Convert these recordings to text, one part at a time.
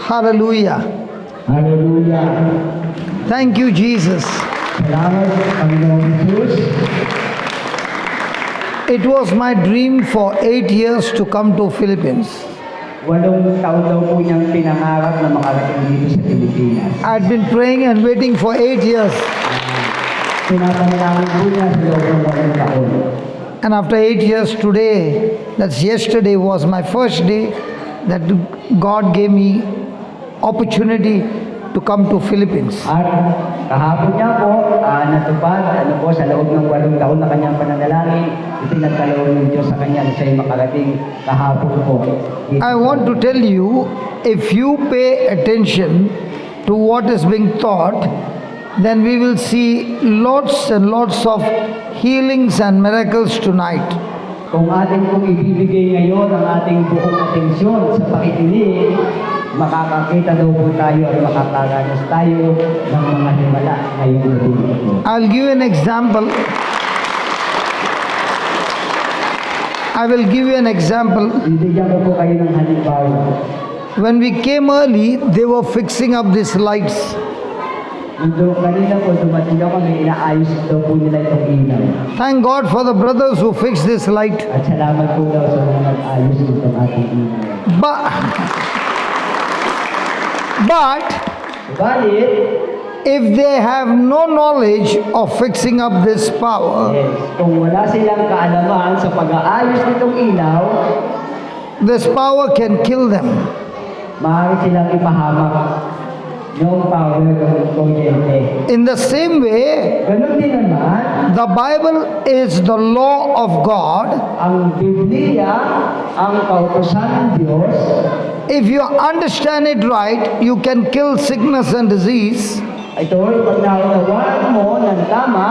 Hallelujah. Hallelujah. Thank you, Jesus. Salamat, Panginoong Jesus. It was my dream for 8 years to come to Philippines. 8 taon daw po niyang pinangarap na makarating dito sa Pilipinas. I'd been praying and waiting for 8 years. Pinapanalangin po niya sa loob ng 8 taon. And after 8 years today, that's yesterday, was my first day that God gave me opportunity to come to Philippines. At kahapon niya po, natupad, sa loob ng 8 taon na kanyang pananalangin, ipinagkaloob ng Diyos sa kanya na siya'y makarating kahapon po. I want to tell you, if you pay attention to what is being taught, then we will see lots and lots of healings and miracles tonight. Kung ating pong ibibigay ngayon ang ating buong atensyon sa pakikinig, makakakita daw po tayo at makakaranas tayo ng mga himala ngayong gabi ito. I'll give you an example. I will give you an example. Bibigyan ko po kayo ng halimbawa. When we came early, they were fixing up these lights. Kanina po, dumating daw kami, inaayos daw po nila itong ilaw. Thank God for the brothers who fixed this light. At salamat po daw sa mga nag-ayos itong ating ilaw. But Balit, if they have no knowledge of fixing up this power, yes, kung wala silang kaalaman sa pag-aayos nitong ilaw, this power can kill them. maaari silang ipahamak yung power ng kuryente. In the same way, Ganun din naman, the Bible is the law of God. ang Biblia, ang kautusan ng Diyos. If you understand it right, you can kill sickness and disease. Ito, pag naunawaan mo ng tama,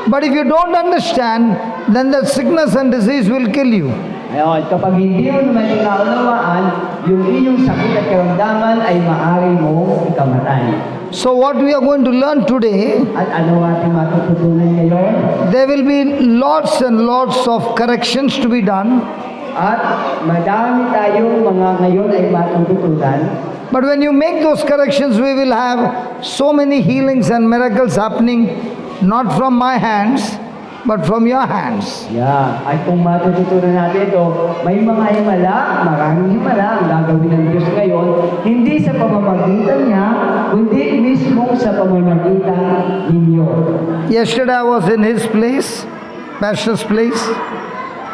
But if you don't understand, then the sickness and disease will kill you. ayun, kapag hindi mo naman naunawaan, yung iyong sakit at karamdaman ay maaari mo ikamatay. So what we are going to learn today, At ano ating matututunan ngayon? there will be lots and lots of corrections to be done. At madami tayong mga ngayon ay matututunan. But when you make those corrections, we will have so many healings and miracles happening, not from my hands, but from your hands. Yeah. At kung matututunan natin ito, may mga himala, maraming himala ang gagawin ng Diyos ngayon, hindi sa pamamagitan niya, kundi mismo sa pamamagitan ninyo. Yesterday I was in his place, pastor's place,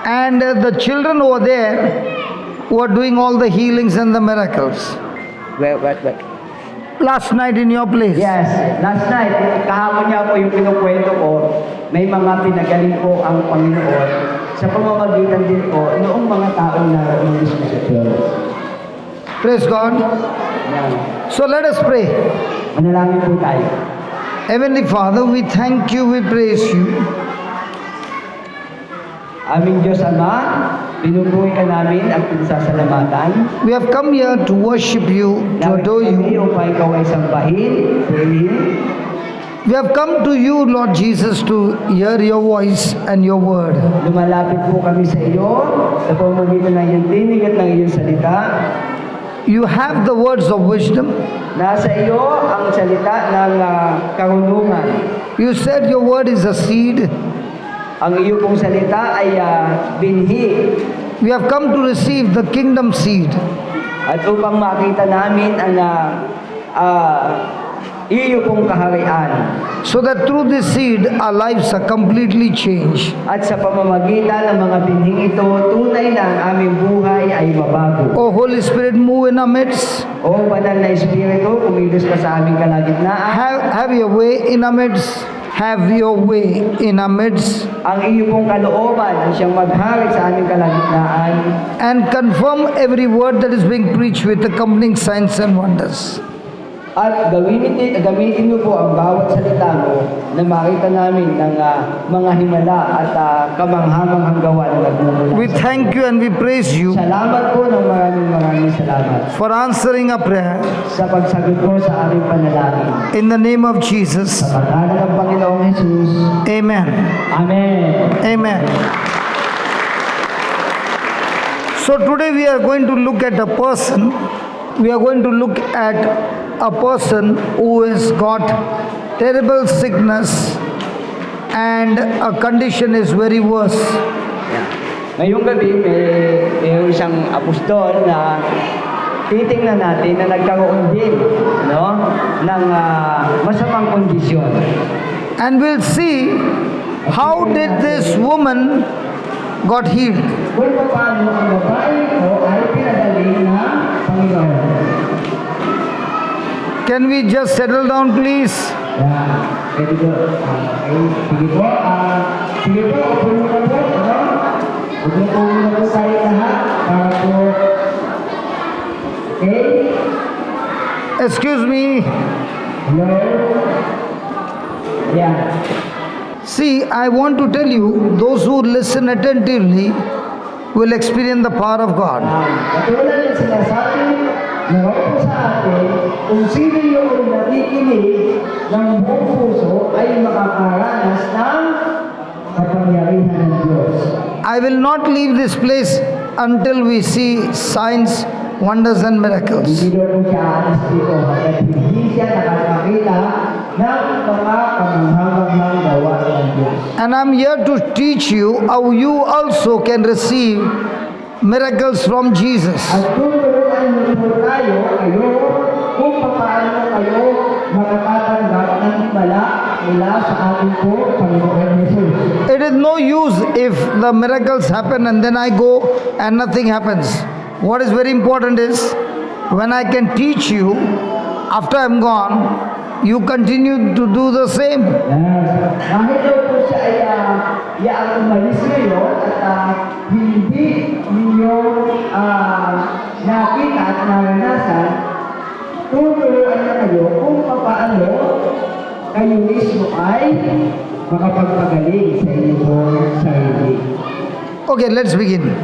and the children over there were doing all the healings and the miracles. Wait. Last night in your place. Yes, last night, kahapon niya po yung kinukwento ko, may mga pinagaling po ang Panginoon sa pamamagitan din po noong mga taong narating mismo sa Diyos. Praise God. Yan. So let us pray. Manalangin po tayo. Heavenly Father, we thank you, we praise you. Aming Diyos Ama, pinupuhay ka namin at pinasasalamatan. We have come here to worship you, to adore Kami you. upang ikaw ay sambahin, purihin. We have come to you, Lord Jesus, to hear your voice and your word. Lumalapit po kami sa iyo sa pamamagitan ng iyong tinig at ng iyong salita. You have the words of wisdom. Nasa iyo ang salita ng karunungan. You said your word is a seed. Ang iyo pong salita ay binhi. We have come to receive the kingdom seed. At upang makita namin ang iyo pong kaharian. So that through this seed, our lives are completely changed. At sa pamamagitan ng mga binhing ito, tunay na ang aming buhay ay mabago. Oh, Holy Spirit, move in our midst. O banal na Espiritu, kumilos ka sa aming kalagitnaan. Have your way in our midst. Have your way in our midst. Ang iyo pong kalooban ang siyang maghari sa aming kalagitnaan. And confirm every word that is being preached with accompanying signs and wonders. At gamitin niyo po ang bawat salita mo na makita namin ng mga himala at kamanghamanghang gawa na nagmumula. We thank you and we praise you Salamat po ng maraming salamat for answering our prayer. sa pagsagot mo sa aming panalangin. In the name of Jesus. Sa pangalan ng Panginoong Jesus. Amen. Amen. Amen. So today we are going to look at a person we are going to look at a person who has got terrible sickness and a condition is very worse. Ngayong gabi, may isang apostol na titingnan natin na nagkaroon din ng masamang kondisyon. And we'll see how did this woman got healed. Kung paano ang babae ko ay pinadali ng Panginoon. Can we just settle down, please? Pwede ko. Sige po. Sige po, upo na po. Upo na po tayo lahat. Para po. Okay? Excuse me. Hello? Yeah. See, I want to tell you, those who listen attentively will experience the power of God. Katulad ng sinasabi na sa atin, kung sino yung nakikinig ng buong puso ay makakaranas ng kapangyarihan ng Diyos. I will not leave this place until we see signs, wonders and miracles. Hindi daw po siya alas dito hanggat hindi siya nakakakita ng mga kamanghamanghang gawa ng Diyos. And I'm here to teach you how you also can receive miracles from Jesus. At tuturuan mo po kayo kung paano kayo makatatanggap ng himala mula sa ating po Panginoon Jesus. It is no use if the miracles happen and then I go and nothing happens. What is very important is when I can teach you after I'm gone, you continue to do the same. Kahit daw po siya ay yaang umalis ngayon at hindi ninyo nakita at naranasan, tuturuan na kayo kung paano kayo mismo ay makapagpagaling sa inyong sarili. Okay, let's begin.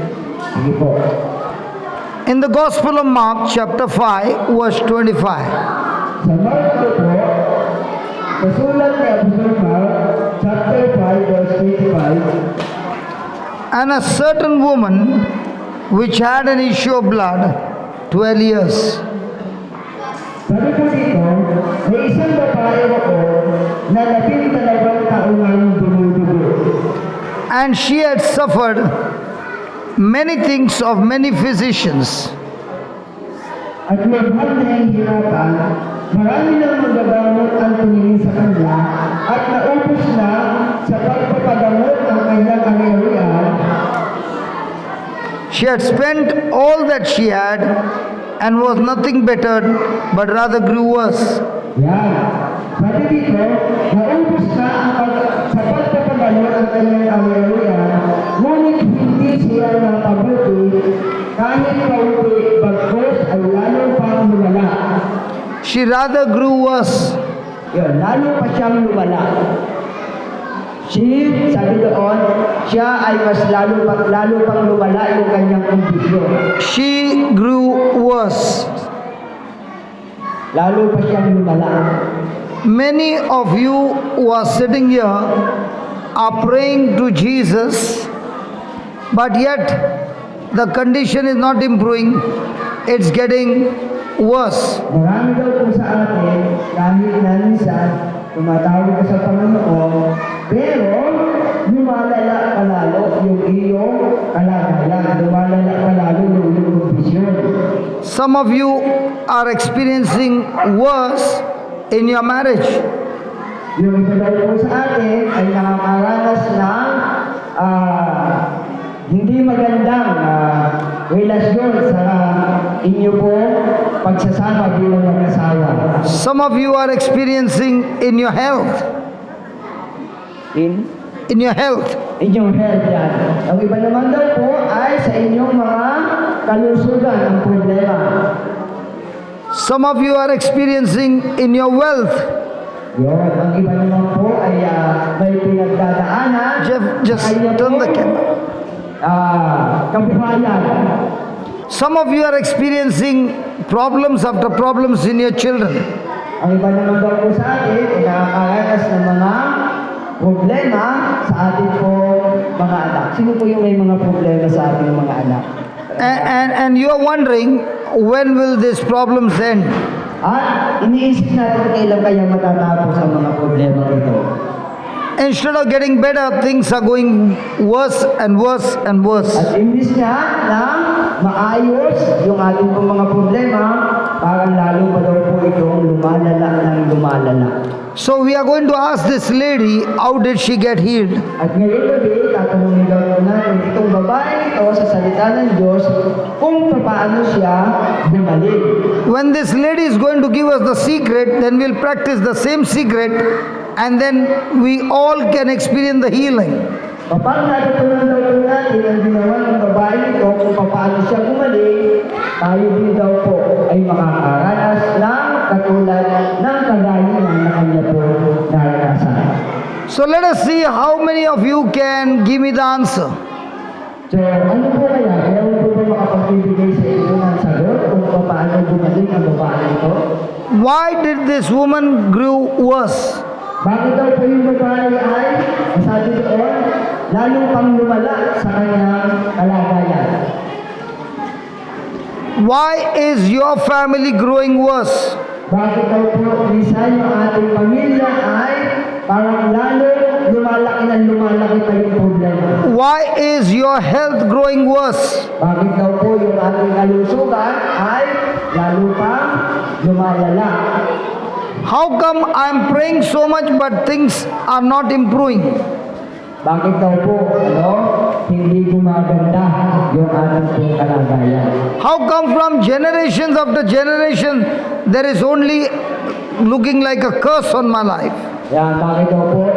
Sige po. In the Gospel of Mark, chapter 5, verse 25. Sa Mark po, kasulat ni Apostol Mark, chapter 5, verse 25. And a certain woman which had an issue of blood 12 years. Sabi po dito, may isang babae ako na 12 taong ang dumudugo. And she had suffered many things of many physicians. At lubhang nahihirapan, marami nang magagamot ang tumingin sa kanya at naubos na sa pagpapagamot ang kanyang ari-arian. She had spent all that she had and was nothing bettered, but rather grew worse. Yan. Sabi dito, naubos na sa pagpapagamot ang kanyang ari-arian, ngunit hindi siya napabuti kahit kaunti bagkos ay lalong pang lumala. She rather grew worse. Yun, lalo pa siyang lumala. Sabi doon, siya ay mas lalo pang lumala yung kanyang kondisyon. She grew worse. Lalo pa siyang lumala. Many of you who are sitting here are praying to Jesus, but yet the condition is not improving, it's getting worse. Marami daw po sa atin, kahit na minsan, tumatawag ka sa Panginoon, pero lumalala ka lalo yung iyong kalagayan, lumalala ka lalo yung iyong kondisyon. Some of you are experiencing worse in your marriage. Yung iba daw po sa atin ay nakakaranas ng hindi magandang relasyon sa inyo po pagsasama bilang mag-asawa. Some of you are experiencing in your health. In your health. inyong health yan. Ang iba naman daw po ay sa inyong mga kalusugan ang problema. Some of you are experiencing in your wealth. Yun, ang iba naman po ay may pinagdadaanan. Jeff, just turn the camera. Kabuhayan. Some of you are experiencing problems after problems in your children. Ang iba naman daw po sa atin ay nakakaranas ng mga problema sa ating po mga anak. Sino po yung may mga problema sa ating mga anak? And you are wondering, when will these problems end? At iniisip natin kailan kaya matatapos ang mga problema ito. Instead of getting better, things are going worse and worse and worse. At imbis nga na maayos yung ating pong mga problema, parang lalo pa daw po itong lumalala ng lumalala. So we are going to ask this lady, how did she get healed? At ngayon gabi, tatanungin daw po natin itong babae ito sa salita ng Diyos kung paano siya gumaling. When this lady is going to give us the secret, then we'll practice the same secret and then we all can experience the healing. Kapag natutunan daw po natin ang ginawa ng babae ito kung paano siya gumaling, tayo din daw po ay makakaranas ng katulad ng kagalingan na kanya po naranasan. So let us see how many of you can give me the answer. So, ano po kaya? Kaya mo po ba makapagbibigay sa inyo ng sagot kung paano gumaling ang babae ito? Why did this woman grew worse? Bakit daw po yung babae ay, masabi doon, lalong pang lumala sa kanyang kalagayan? Why is your family growing worse? Bakit daw po, minsan yung ating pamilya ay parang lalo lumalaki pa yung problema? Why is your health growing worse? Bakit daw po yung ating kalusugan ay lalo pang lumalala? How come I'm praying so much but things are not improving? Bakit daw po, hindi gumaganda yung ating pong kalagayan? How come from generations after generation there is only looking like a curse on my life? Yan, bakit daw po,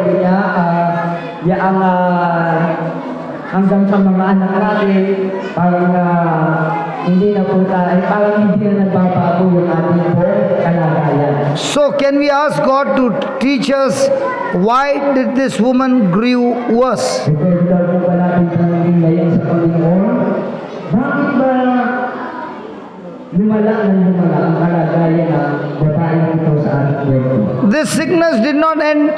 hanggang sa mga anak natin, parang hindi na po tayo, parang hindi na nagbabago yung ating pong kalagayan. So can we ask God to teach us why did this woman grew worse? Pwede daw po ba natin tanongin ngayon sa Panginoon, bakit ba lumala ang kalagayan ng babae ito sa ating kwento? This sickness did not end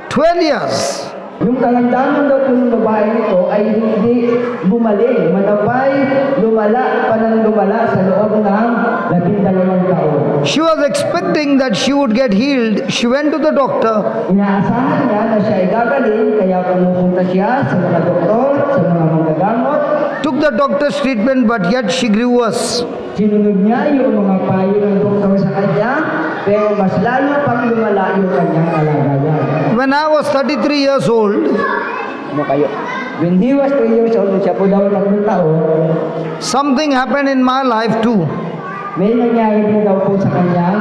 12 years. Yung karamdaman daw po ng babae nito ay hindi gumaling, manapay, lumala pa ng lumala sa loob ng 12 taon. She was expecting that she would get healed. She went to the doctor. Inaasahan niya na siya ay gagaling, kaya pumupunta siya sa mga doktor, sa mga manggagamot. Took the doctor's treatment but yet she grew worse. Sinunod niya yung mga payo ng doktor sa kanya, pero mas lalo pang lumala yung kanyang kalagayan. When I was 33 years old, When he was 3 years old, siya po daw 3 taon, something happened in my life too. may nangyari din daw po sa kanyang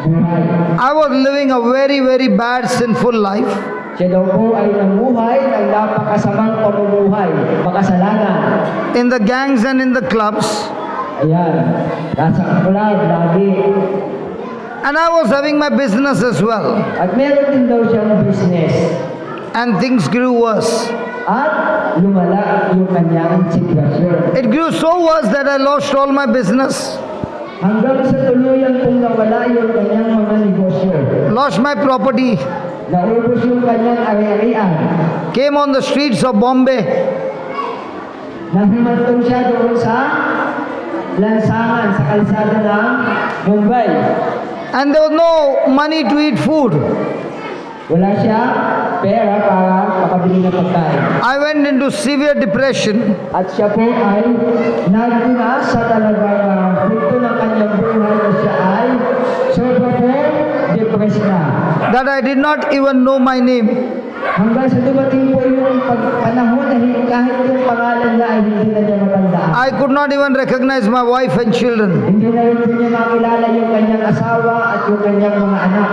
buhay. I was living a very, very bad, sinful life. Siya daw po ay namuhay ng napakasamang pamumuhay, makasalanan. In the gangs and in the clubs. Ayan, nasa club lagi. And I was having my business as well. At meron din daw siyang business. And things grew worse. At lumala yung kanyang sitwasyon. It grew so worse that I lost all my business. Hanggang sa tuluyan kung nawala yung kanyang mga negosyo. Lost my property. Naubos yung kanyang ari-arian. Came on the streets of Bombay. Nahimantong siya doon sa lansangan, sa kalsada ng Mumbai. And there was no money to eat food. Wala siya pera para makabili ng pagkain. I went into severe depression. At siya po ay nagduna sa talagang punto ng kanyang buhay na siya ay sobra po depressed na. That I did not even know my name. Hanggang sa dumating po yung panahon na kahit yung pangalan niya ay hindi na niya matandaan. I could not even recognize my wife and children. Hindi na rin po niya makilala yung kanyang asawa at yung kanyang mga anak.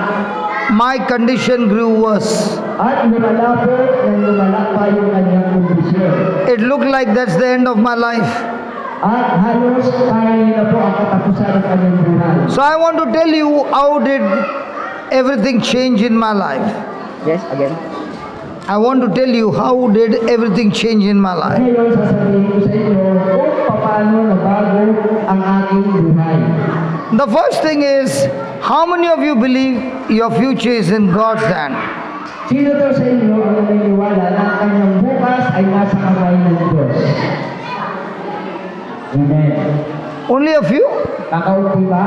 My condition grew worse. At lumala po ng lumala pa yung kanyang kondisyon. It looked like that's the end of my life. At halos parang na po ang katapusan ng kanyang buhay. So I want to tell you how did everything change in my life. Yes, again. I want to tell you how did everything change in my life. Ngayon, sasabihin ko sa inyo kung paano nabago ang aking buhay. The first thing is, how many of you believe your future is in God's hand? Sino daw sa inyo ang naniniwala na ang kanyang bukas ay nasa kamay ng Diyos? Amen. Only a few? Kakauti ba?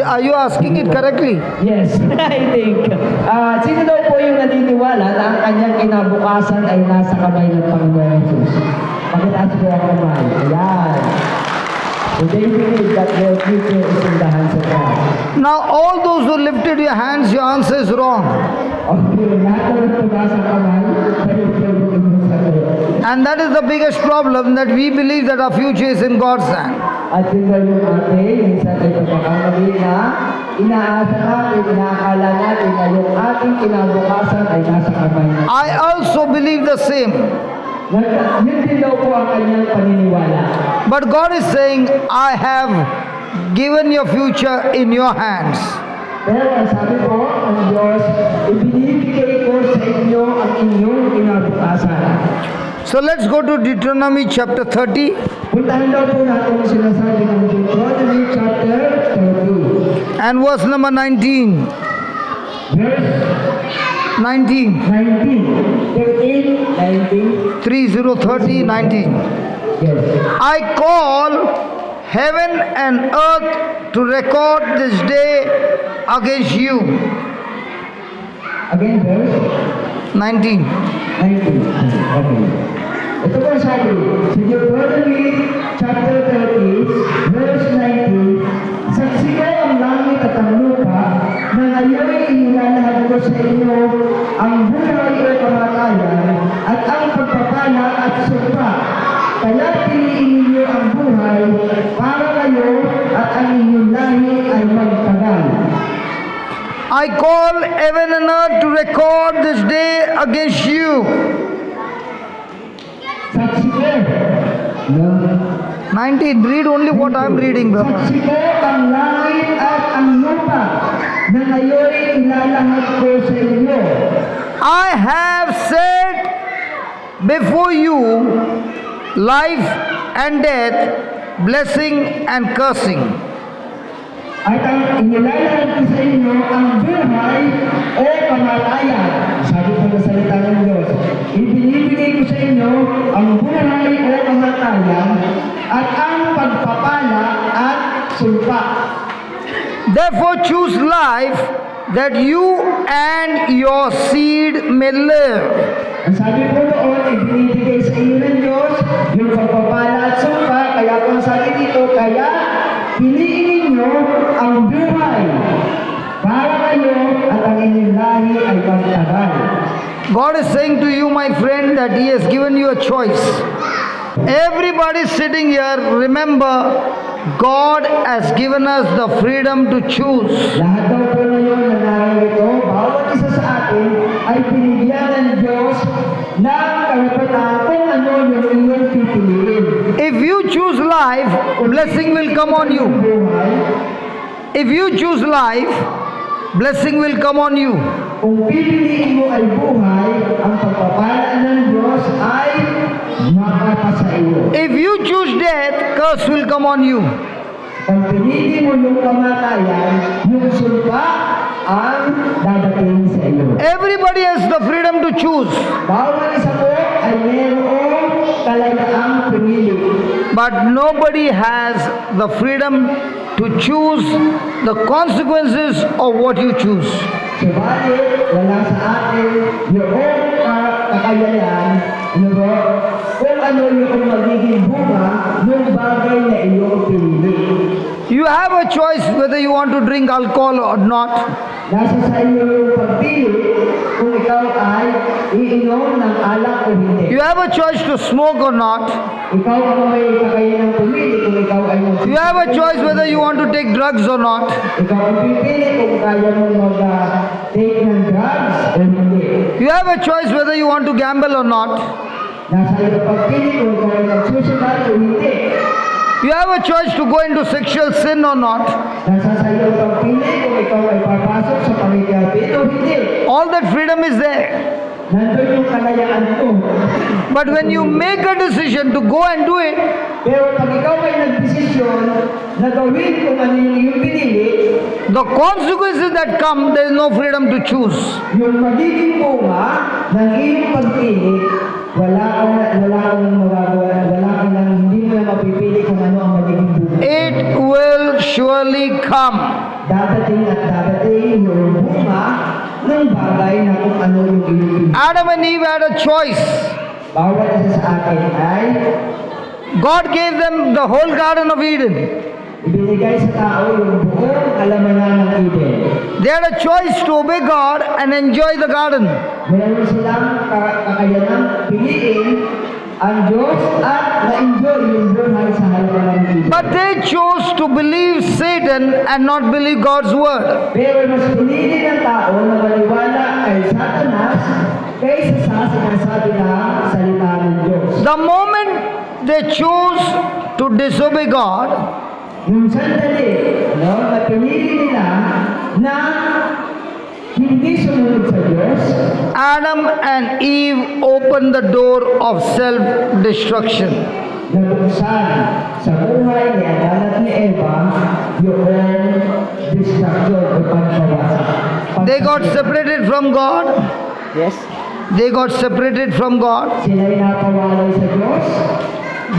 Are you asking it correctly? Yes, I think. Sino daw po yung naniniwala na ang kanyang kinabukasan ay nasa kamay ng Panginoon Jesus? Pakitaas po ang kamay. Ayan. So they believe that their future is in the hands of God. Now, all those who lifted your hands, your answer is wrong. Okay, lahat ng tumaas ang kamay, kayo po yung sagot. And that is the biggest problem, that we believe that our future is in God's hand. At yun daw yung ating minsan ay pagkakamali na inaasa natin, inaakala natin na yung ating kinabukasan ay nasa kamay natin. I also believe the same. Yun din daw po ang kanyang paniniwala. But God is saying, I have given your future in your hands. Pero ang sabi po ng Diyos, ibinibigay ko sa inyo ang inyong kinabukasan. So let's go to Deuteronomy chapter 30 Puntahan daw po natin ang sinasabi ng Deuteronomy chapter 30. and verse number 19. Verse 19. 19. 13, 19. 30:30, 19. Yes. I call heaven and earth to record this day against you. Again, verse 19. 19. Okay. Ito po sabi, sa Deuteronomy chapter 30, verse 19, saksi ko ang langit at ang lupa na ngayon ininalahad ko sa inyo ang buhay o kamatayan at ang pagpapala at sumpa. Kaya piliin ninyo ang buhay para kayo at ang inyong lahi ay magtagal. I call heaven and earth to record this day against you. Saksi ko. 19. Read only what I am reading, brother. Saksi ko ang langit at ang lupa na ngayon ilalahad ko sa inyo. I have set before you life and death, blessing and cursing. At ang inilalahad ko sa inyo ang buhay o kamatayan. Sabi po ng salita ng Diyos, ibinibigay ko sa inyo ang buhay o kamatayan at ang pagpapala at sumpa. Therefore choose life, that you and your seed may live. Ang sabi po noon, ibinibigay sa inyo ng Diyos yung pagpapala at sumpa. Kaya kung sabi dito, kaya piliin ninyo ang buhay para kayo at ang inyong lahi ay magtagal. God is saying to you, my friend, that He has given you a choice. Everybody sitting here, remember, God has given us the freedom to choose. Lahat daw po ngayon na narito, bawat isa sa atin ay pinigyan ng Diyos ng karapatan kung ano yung inyong pipiliin. If you choose life, blessing will come on you. If you choose life, blessing will come on you. Kung pipiliin mo ay buhay, ang pagpapala ng Diyos ay makapasa iyo. If you choose death, curse will come on you. Kung pinili mo yung kamatayan, yung sumpa ang dadating sa iyo. Everybody has the freedom to choose. Bawat isa po ay mayroong kalagaang pinili. But nobody has the freedom to choose the consequences of what you choose. Subalit, wala sa atin yung kakayanan, kung ano yung magiging bunga ng bagay na iyong pinili. You have a choice whether you want to drink alcohol or not. Nasa sa iyo yung pagpili kung ikaw ay iinom ng alak o hindi. You have a choice to smoke or not. Ikaw ang may kakayanang pumili kung ikaw ay You have a choice whether you want to take drugs or not. Ikaw ang pipili kung kaya mo mag-take ng drugs o hindi. You have a choice whether you want to gamble or not. Nasa iyo pagpili kung ikaw ay magsusugal o hindi. You have a choice to go into sexual sin or not. Nasa sa iyo pagpili kung ikaw ay papasok sa pamilyapi o hindi. All that freedom is there. Nandun yung kalayaan ko. But when you make a decision to go and do it, Pero pag ikaw ay nagdesisyon na gawin kung ano yung iyong pinili, the consequences that come, there is no freedom to choose. yung magiging bunga ng iyong pagpili, wala kang magagawa, hindi mo na mapipili kung ano ang magiging bunga. It will surely come. Dadating at dadating yung bunga ng bagay na kung ano yung iyong Adam and Eve had a choice. bawat isa sa atin ay God gave them the whole Garden of Eden. ibinigay sa tao yung buong alamanan ng Eden. They had a choice to obey God and enjoy the garden. Meron silang kakayanang piliin ang Diyos at na-enjoy yung buhay sa halaman ng Eden. But they chose to believe Satan and not believe God's word. Pero mas pinili ng tao na maniwala kay Satanas kaysa sa sinasabi ng salita ng Diyos. The moment they chose to disobey God, Yung sandali, na pinili nila na hindi sumunod sa Diyos, Adam and Eve opened the door of self-destruction. nabuksan sa buhay ni Adan at ni Eva yung destruction o pagkawasak. They got separated from God. Yes. They got separated from God. Sila'y napawalay sa Diyos.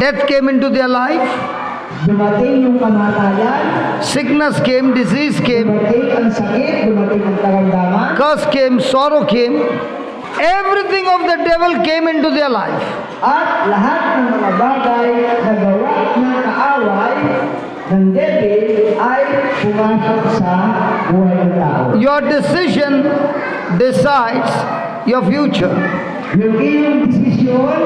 Death came into their life. Dumating yung kamatayan. Sickness came, disease came, Dumating ang sakit. Dumating ang karamdaman. curse came, sorrow came. Everything of the devil came into their life. At lahat ng mga bagay na gawa ng kaaway ng devil ay pumasok sa buhay ng tao. Your decision decides your future. Yung iyong desisyon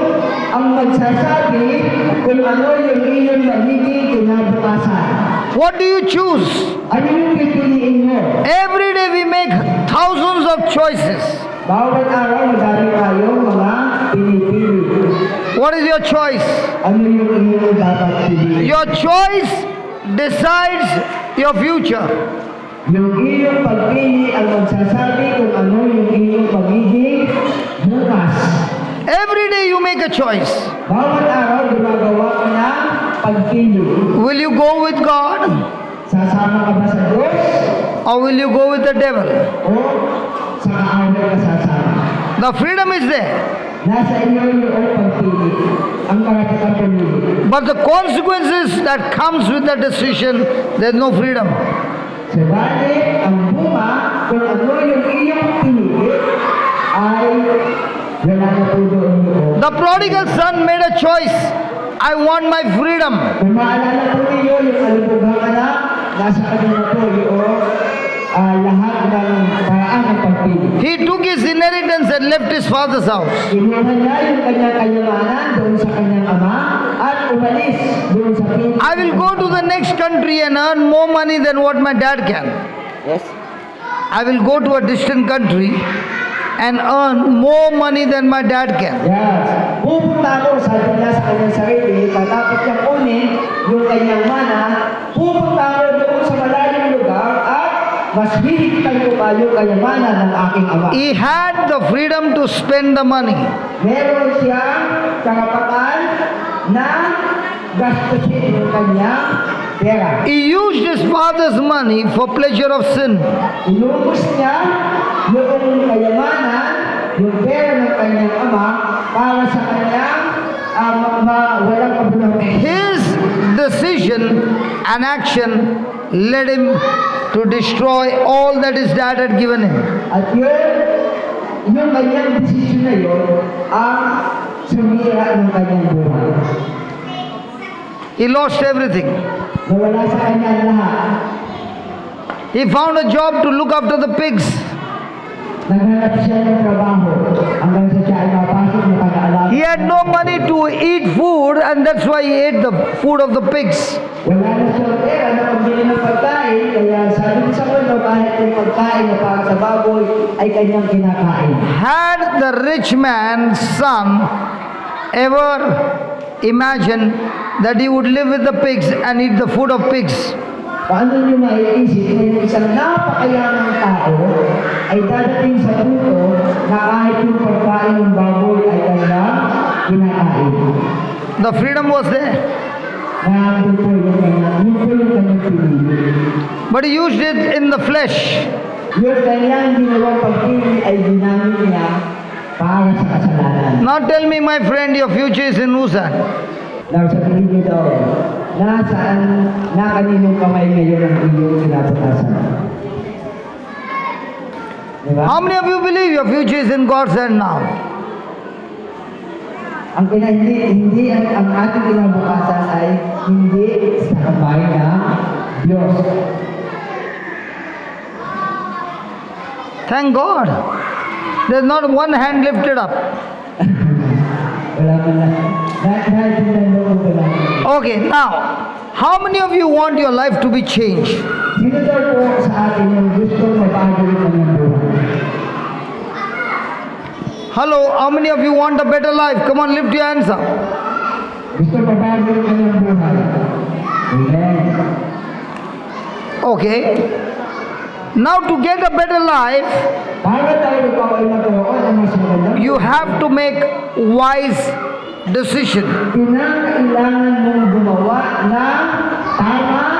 ang magsasabi kung ano yung iyong magiging kinabukasan. What do you choose? Ano yung pipiliin mo? Every day we make thousands of choices. Bawat araw madami tayong mga pinipili. What is your choice? Ano yung iyong dapat piliin? Your choice decides your future. Yung iyong pagpili ang magsasabi kung ano yung iyong pagiging bukas. Every day you make a choice. Bawat araw gumagawa ka ng pagpili. Will you go with God Sasama ka ba sa Diyos or will you go with the devil? o sa kaaway ka sasama? The freedom is there. Nasa iyo yung pagpili. Ang karapatang pumili. But the consequences that comes with the decision, there's no freedom. Subalit, ang bunga kung ano yung iyong pinili ay wala na po doon yun. The prodigal son made a choice. I want my freedom. Kung maalala po ninyo yung alibughang anak, nasa kanila po yung lahat ng paraan ng pagpili. He took his inheritance and left his father's house. Kinuha niya yung kanyang kayamanan doon sa kanyang ama at umalis doon sa pili. I will go to the next country and earn more money than what my dad can. Yes. I will go to a distant country and earn more money than my dad can. Yes. Pupunta ako, sabi niya sa kanyang sarili, patapos niyang kunin yung kanyang mana, pupunta ako doon sa malayong lugar at mas hihigitan ko pa yung kayamanan ng aking ama. He had the freedom to spend the money. Meron siyang karapatan na gastusin yung kanyang pera. He used his father's money for pleasure of sin. Inubos niya yung kayamanan, yung pera ng kanyang ama para sa kanyang walang kabuluhan. His decision and action led him to destroy all that his dad had given him. At yung kanyang desisyon na yun ang sumira ng kanyang buhay. He lost everything. Nawala sa kanya lahat. He found a job to look after the pigs. Naghanap siya ng trabaho hanggang sa siya ay mapasok na pag-aalaga. He had no money to eat food and that's why he ate the food of the pigs. Wala na siyang pera na pambili ng pagkain, kaya sabi sa kanya kahit yung pagkain na para sa baboy ay kanyang kinakain. Had the rich man's son ever imagined that he would live with the pigs and eat the food of pigs? Paano niyo maiisip na yung isang napakayamang tao ay dadating sa punto na kahit yung pagkain ng baboy ay kanyang kinakain? The freedom was there, Nandun po yung kanyang pinili. but he used it in the flesh. Yung kanyang ginawang pagpili ay ginamit niya para sa kasalanan. Now tell me, my friend, your future is in Busan. Sabihin niyo daw, na kaninong kamay ngayon ang iyong kinabutasan. Diba? How many of you believe your future is in God's hand now? Hindi ang ating kinabukasan ay hindi sa kamay ng Diyos. Thank God. There's not one hand lifted up. Wala man lang. Dahil tinanong ko lang. Okay, now, how many of you want your life to be changed? Sino daw po sa atin yung gusto mabago rin ang buhay? Hello, how many of you want a better life? Come on, lift your hands up. Gusto mabago rin ang buhay. Amen. Okay. Now to get a better life, Para tayo magkakaroon ng mas magandang you have to make wise decision. kinakailangan mong gumawa ng tamang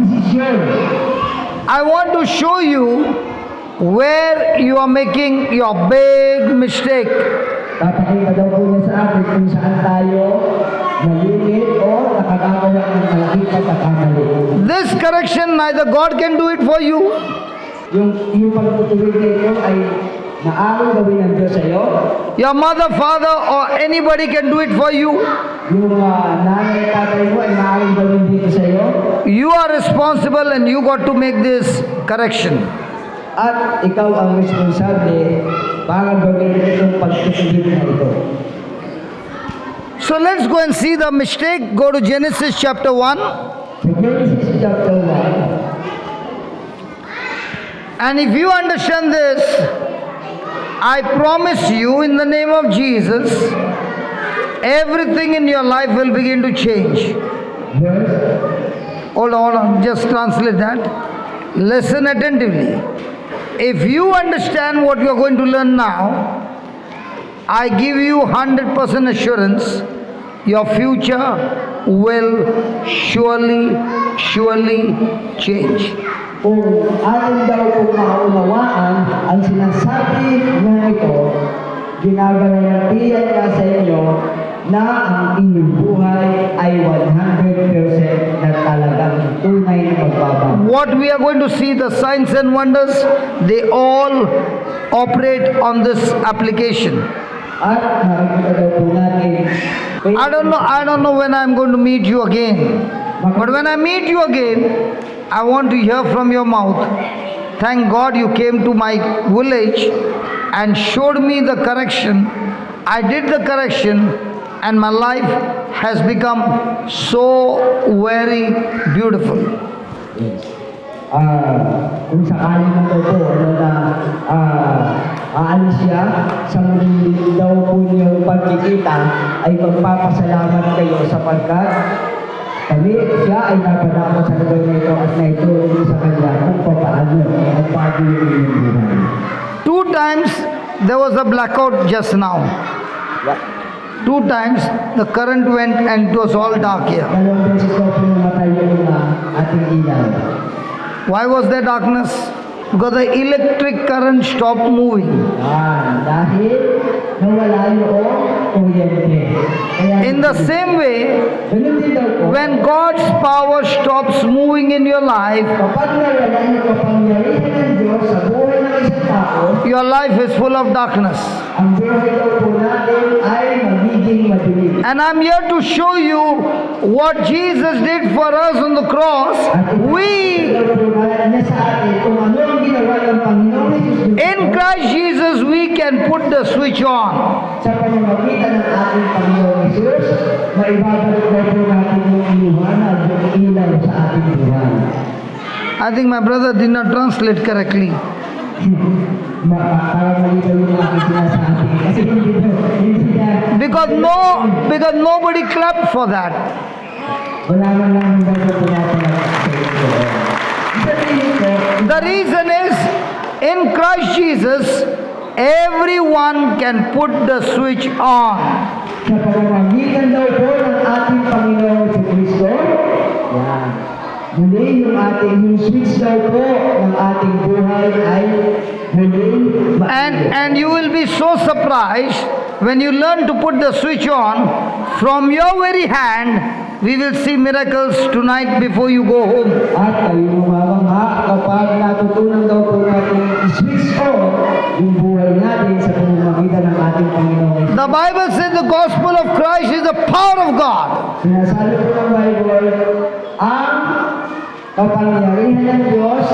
desisyon. I want to show you where you are making your big mistake. Papakita daw po niya sa atin kung saan tayo malimit o nakagagawa ng malaking pagkakamali. This correction, neither God can do it for you, Yung pagtutuwid na ito ay maaaring gawin ng Diyos sa iyo. your mother, father, or anybody can do it for you. Yung nanay at tatay mo ay maaaring gawin dito sa iyo. You are responsible and you got to make this correction. At ikaw ang responsable para gawin itong pagtutuwid na ito. So let's go and see the mistake. Go to Genesis chapter 1. Sa Genesis chapter 1, And if you understand this, I promise you in the name of Jesus, everything in your life will begin to change. verse Hold on, just translate that. Listen attentively. If you understand what you are going to learn now, I give you 100% assurance your future will surely change. kung atin daw kung maunawaan ang sinasabi niya ito, ginagarantiyan niya sa inyo na ang inyong buhay ay 100% na talagang tunay na magbabago. What we are going to see, the signs and wonders, they all operate on this application. At makikita daw po natin, I don't know when I'm going to meet you again. But when I meet you again, I want to hear from your mouth. Thank God you came to my village and showed me the correction. I did the correction and my life has become so very beautiful. kung sakaling man daw po na aalis siya sa muli daw po niyong pagkikita ay magpapasalamat kayo sapagkat siya ay napadako sa lugar nito at naitulong sa kanya kung paano at paano yung inyong buhay. 2 times there was a blackout just now. 2 times the current went and it was all dark here. Dalawang beses daw po namatay yung ating ilaw. Why was there darkness? Because the electric current stopped moving. Dahil nawala yung kuryente. In the same way, ganun din daw po, when God's power stops moving in your life, kapag nawala yung kapangyarihan ng Diyos sa buhay ng isang tao, your life is full of darkness. ang buhay daw po natin ay magiging madilim. And I'm here to show you what Jesus did for us on the cross. We, Niya sa atin kung ano ang ginawa ng Panginoon Jesus in Christ Jesus, we can put the switch on. sa pamamagitan ng ating Panginoon Jesus, maibabalik daw po natin yung iliwanag, yung ilaw sa ating buhay. I think my brother did not translate correctly. Para malitaw yung aking sinasabi. Kasi hindi na, Because nobody clapped for that. wala man lang daw po pinapalagay sa ito. The reason is, in Christ Jesus, everyone can put the switch on. Sa pamamagitan daw po ng ating Panginoon si Kristo, yan. Muli yung switch daw po ng ating buhay ay muli And you will be so surprised when you learn to put the switch on from your very hand. We will see miracles tonight before you go home. At kayo mamamangha kapag natutunan daw po natin i-switch on yung buhay natin sa pamamagitan ng ating Panginoon. The Bible says the gospel of Christ is the power of God. Sinasabi po ng Bible, ang kapangyarihan ng Diyos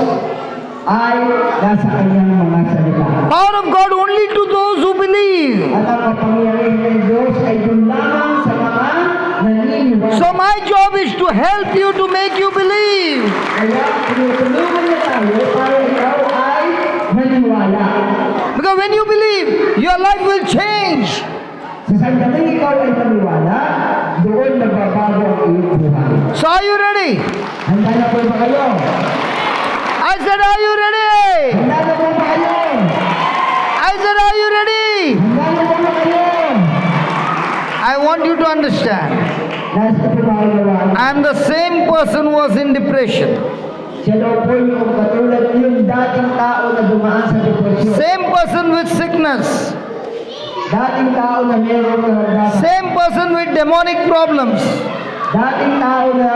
ay nasa kanyang mga salita. Power of God only to those who believe. At ang kapangyarihan ng Diyos ay doon lamang sa mga naniniwala. So my job is to help you to make you believe. Kaya tinutulungan niya tayo para ikaw ay maniwala. Because when you believe, your life will change. Sa sandaling ikaw ay maniwala, doon nagbabago ang iyong buhay. So are you ready? Handa na po ba kayo? I said, are you ready? Handa na po ba kayo? I said, are you ready? Handa na po ba kayo? I want you to understand. Nasa po ba kayo? I am the same person who was in depression. Siya daw po yung katulad yung dating tao na dumaan sa depresyon. Same person with sickness. Dating tao na meron na Same person with demonic problems. dating tao na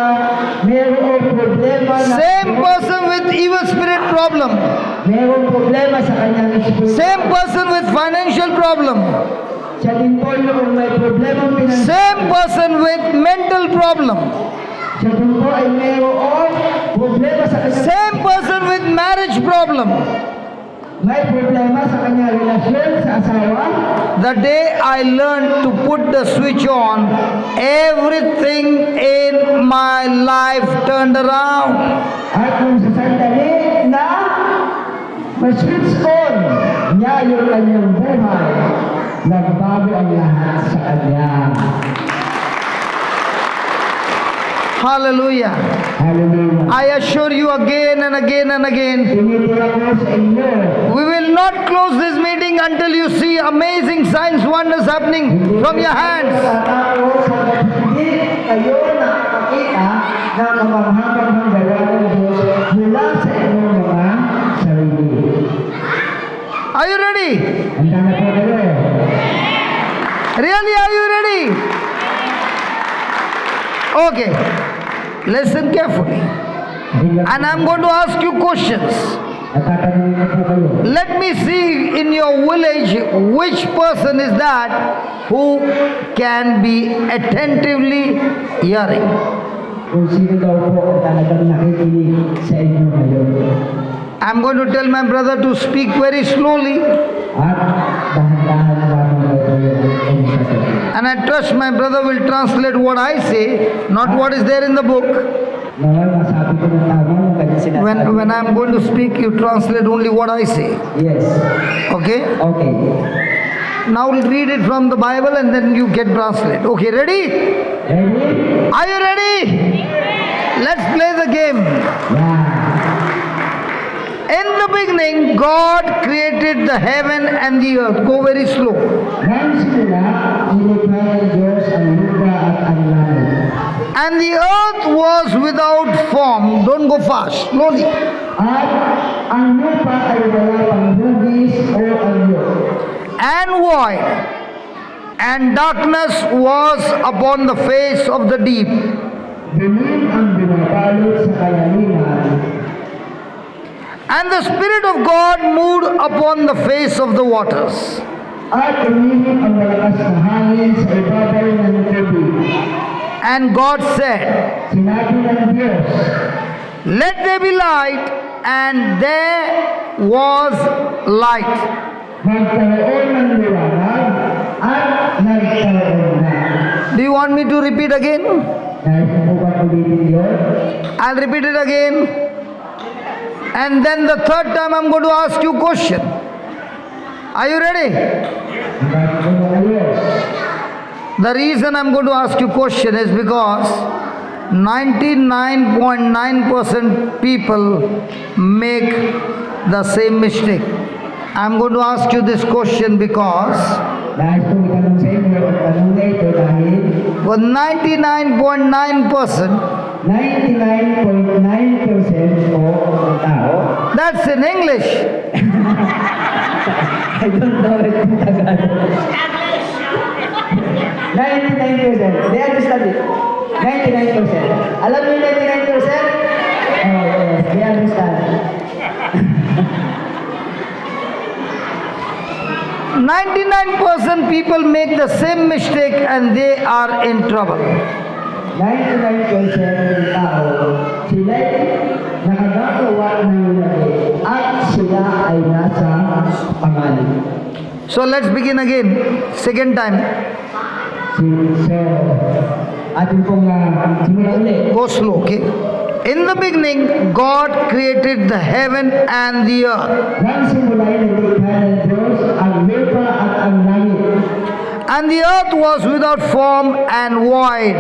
meron problema na Same person with evil spirit problem. meron problema sa kanyang espiritu. Same person with financial problem. Siya din po yung may problema pinansyal. Same person with mental problem. Siya din po ay meron problema sa kanyang Same person with marriage problem. may problema sa kanyang relasyon sa asawa. The day I learned to put the switch on, everything in my life turned around. At kung sa sandali na ma-switch on niya yung kanyang buhay, nagbago ang lahat sa kanya. Hallelujah. Hallelujah. I assure you again and again and again, Tinitira ko sa inyo, we will not close this meeting until you see amazing signs, wonders happening from your hands. Tatao sa hindi kayo nakakita ng kamanghamanghang gawa ng Diyos mula sa inyong mga sarili. Are you ready? Handa na po kayo. Really, are you ready? Okay. Listen carefully. And I'm going to ask you questions. Natatanungin ko po kayo. Let me see in your village which person is that who can be attentively hearing. Kung sino daw po ang talagang nakikinig sa inyo ngayon. I'm going to tell my brother to speak very slowly. At dahan-dahan lamang daw po yung sasabihin. And I trust my brother will translate what I say, not what is there in the book. Nawal, masabi ko ng tama yung kanyang sinasabi. When I'm going to speak, you translate only what I say. Yes. Okay? Okay. Now we'll read it from the Bible and then you get translate. Okay, ready? Ready? Are you ready? Let's play the game. Yeah. In the beginning, God created the heaven and the earth. Go very slow. Nang simula, nilikha ng Diyos ang lupa at ang langit. And the earth was without form. Don't go fast. Slowly. At ang lupa ay wala pang hugis o anyo. And void. And darkness was upon the face of the deep. Dilim ang binabalot sa kayaningan. And the Spirit of God moved upon the face of the waters. At umihip ang malakas na hangin sa ibabaw ng tubig. And God said, Sinabi ng Diyos, let there be light, and there was light. magkaroon ng liwanag at nagkaroon na. Do you want me to repeat again? Dahil sa buwan ulitin yun, I'll repeat it again. And then the third time I'm going to ask you a question. Are you ready? bakit ko na kayo? The reason I'm going to ask you a question is because 99.9% people make the same mistake. I'm going to ask you this question because Dahil kung itanong sa inyo, ang tanong na ito dahil for 99.9%, 99.9% po ng tao, that's in English. I don't know it in Tagalog. 99%, they understand it. 99%. Alam niyo 99%? Oh, yes, we understand. 99% people make the same mistake and they are in trouble. 99% ng tao, sila'y nakagagawa ng mali at sila ay nasa panganib. So let's begin again. Second time. So, atin pong simulan ulit. Go slow, okay? In the beginning, God created the heaven and the earth. Nang simulay ng likha ng Diyos ang lupa at ang langit. And the earth was without form and void.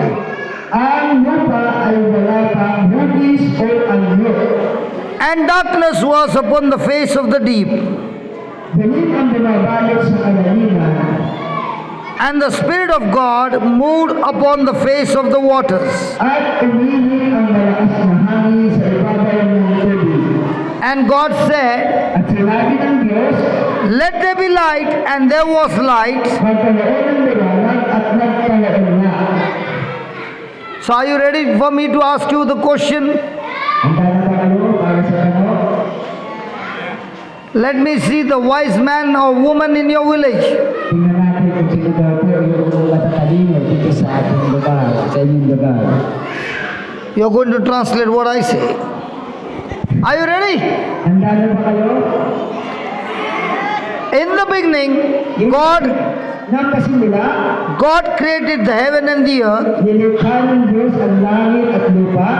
Ang lupa ay wala pang hugis o anyo. And darkness was upon the face of the deep. Dilim ang bumabalot sa kalaliman. And the Spirit of God moved upon the face of the waters. At umihip ang malakas na hangin sa ibabaw ng tubig. And God said, At sinabi ng Diyos, let there be light, and there was light. magkaroon ng liwanag at nagkaroon na. So are you ready for me to ask you the question? Handa na ba kayo para sa tanong? Let me see the wise man or woman in your village. Tingnan natin kung sino daw po yung matatalino dito sa ating lugar, sa inyong lugar. You're going to translate what I say. Are you ready? Handa na ba kayo? In the beginning, Nang kasimula, God created the heaven and the earth, nilikha ng Diyos ang langit at lupa,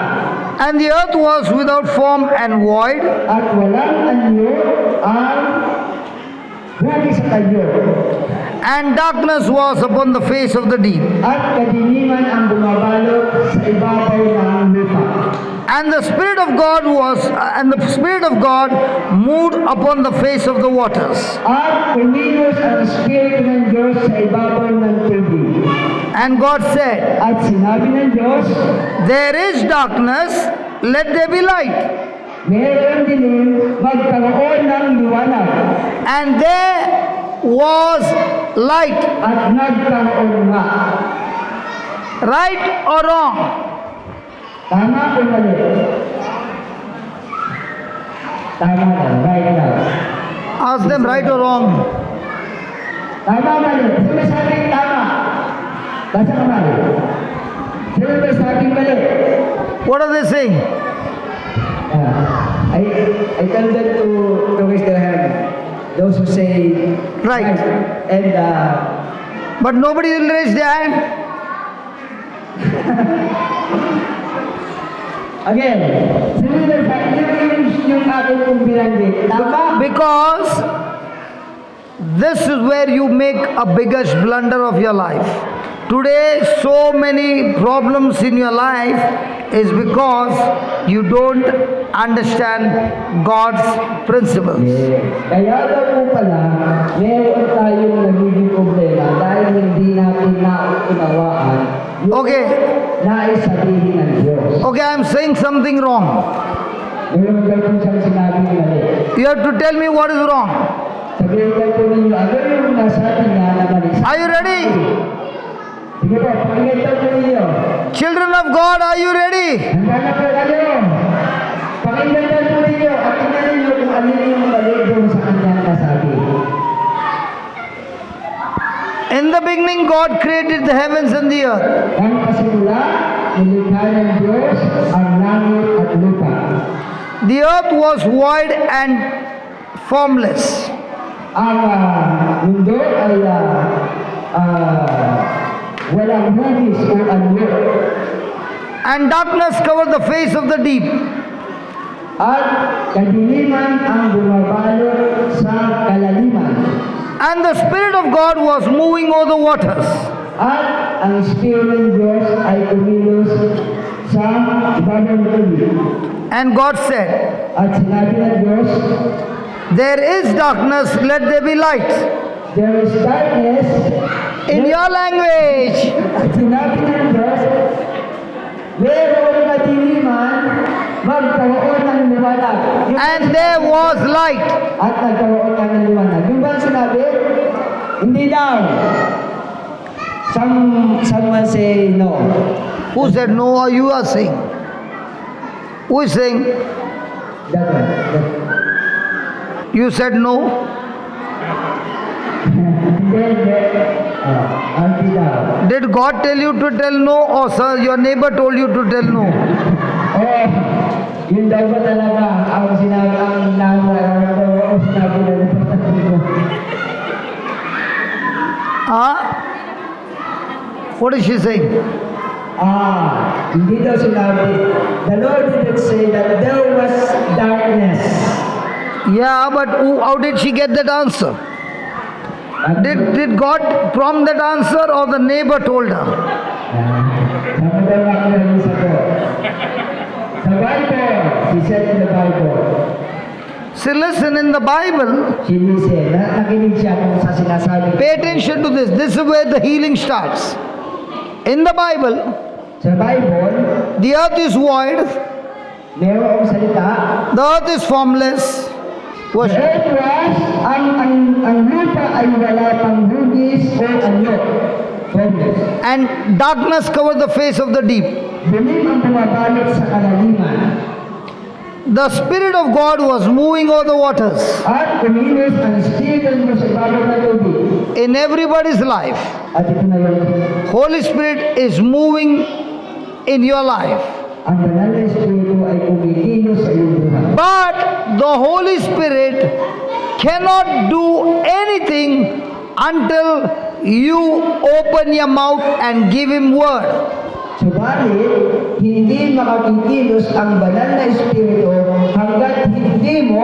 and the earth was without form and void, at walang anyo ang hugis sa kayo. and darkness was upon the face of the deep. At kadiliman ang bumabalot sa ibabaw ng lupa. And the Spirit of God moved upon the face of the waters. At kumilos ang Espiritu ng Diyos sa ibabaw ng tubig. And God said, At sinabi ng Diyos, there is darkness, let there be light. meron dilim, magkaroon ng liwanag. And there was light. At nagkaroon nga. Right or wrong? Tama o mali? Tama na, right now. Ask them right or wrong. Tama o mali? Sino may sabing tama? Basta ka mali. Sino may sabing mali? What are they saying? I tell them to raise their hand. Those who say Right. And But nobody will raise their hand. again, sino yung aking kong binanggit? Tama? Because this is where you make a biggest blunder of your life. Today, so many problems in your life is because you don't understand God's principles. Kaya daw po pala, meron tayong nagiging problema dahil hindi natin naunawaan yung Okay. nais sabihin ng Diyos. Okay, I'm saying something wrong. Meron daw po siyang sinabi ng mali. You have to tell me what is wrong. Sabihin daw po ninyo, ano yung nasabi niya na mali? Are you ready? Sige po, pakinggan daw po ninyo. Children of God, are you ready? Handa na po kayo. Pakinggan daw po ninyo at tingnan ninyo kung alin yung mali doon sa kanyang nasabi. In the beginning, God created the heavens and the earth. Nang pasimula, nilikha ng Diyos ang langit at lupa. The earth was void and formless. Ang mundo ay walang hugis o anyo. And darkness covered the face of the deep. At kadiliman ang bumabalot sa kalaliman. And the Spirit of God was moving over the waters. At ang Espiritu ng Diyos ay kumilos sa ibabaw ng tubig. And God said, At sinabi ng Diyos, there is darkness, let there be light. there is darkness. In your language. At sinabi ng Diyos, mayroong kadiliman, magkaroon ng liwanag. And there was light. At nagkaroon ka ng liwanag. Yung ba ang sinabi? Hindi daw. Someone say no. Who said no or you are saying? Who is saying? That one. You said no? Auntie daw. Did God tell you to tell no or sir, your neighbor told you to tell no? Yun daw ba talaga ang sinabi na What is she saying? Hindi daw sinabi. The Lord didn't say that there was darkness. Yeah, but how did she get that answer? Did God prompt that answer or the neighbor told her? Sa Bible, she said in the Bible. See, listen, in the Bible, Nakinig siya kung sa sinasabi. pay attention to this. This is where the healing starts. In the Bible, Sa Bible, the earth is void, mayroong salita. the earth is formless. The Worship. earth was, ang lupa ay wala pang hugis o anyo. Formless. And darkness covered the face of the deep. Dilim ang bumabalot sa kalaliman. The Spirit of God was moving over the waters. At kumilos ang Espiritu mo sa ibabaw ng tubig. In everybody's life, At ito na yun. Holy Spirit is moving in your life. Ang banal na Espiritu ay kumikilos sa iyong buhay. But the Holy Spirit cannot do anything until you open your mouth and give Him word. Subalit, hindi makakikilos ang banal na Espiritu hanggat hindi mo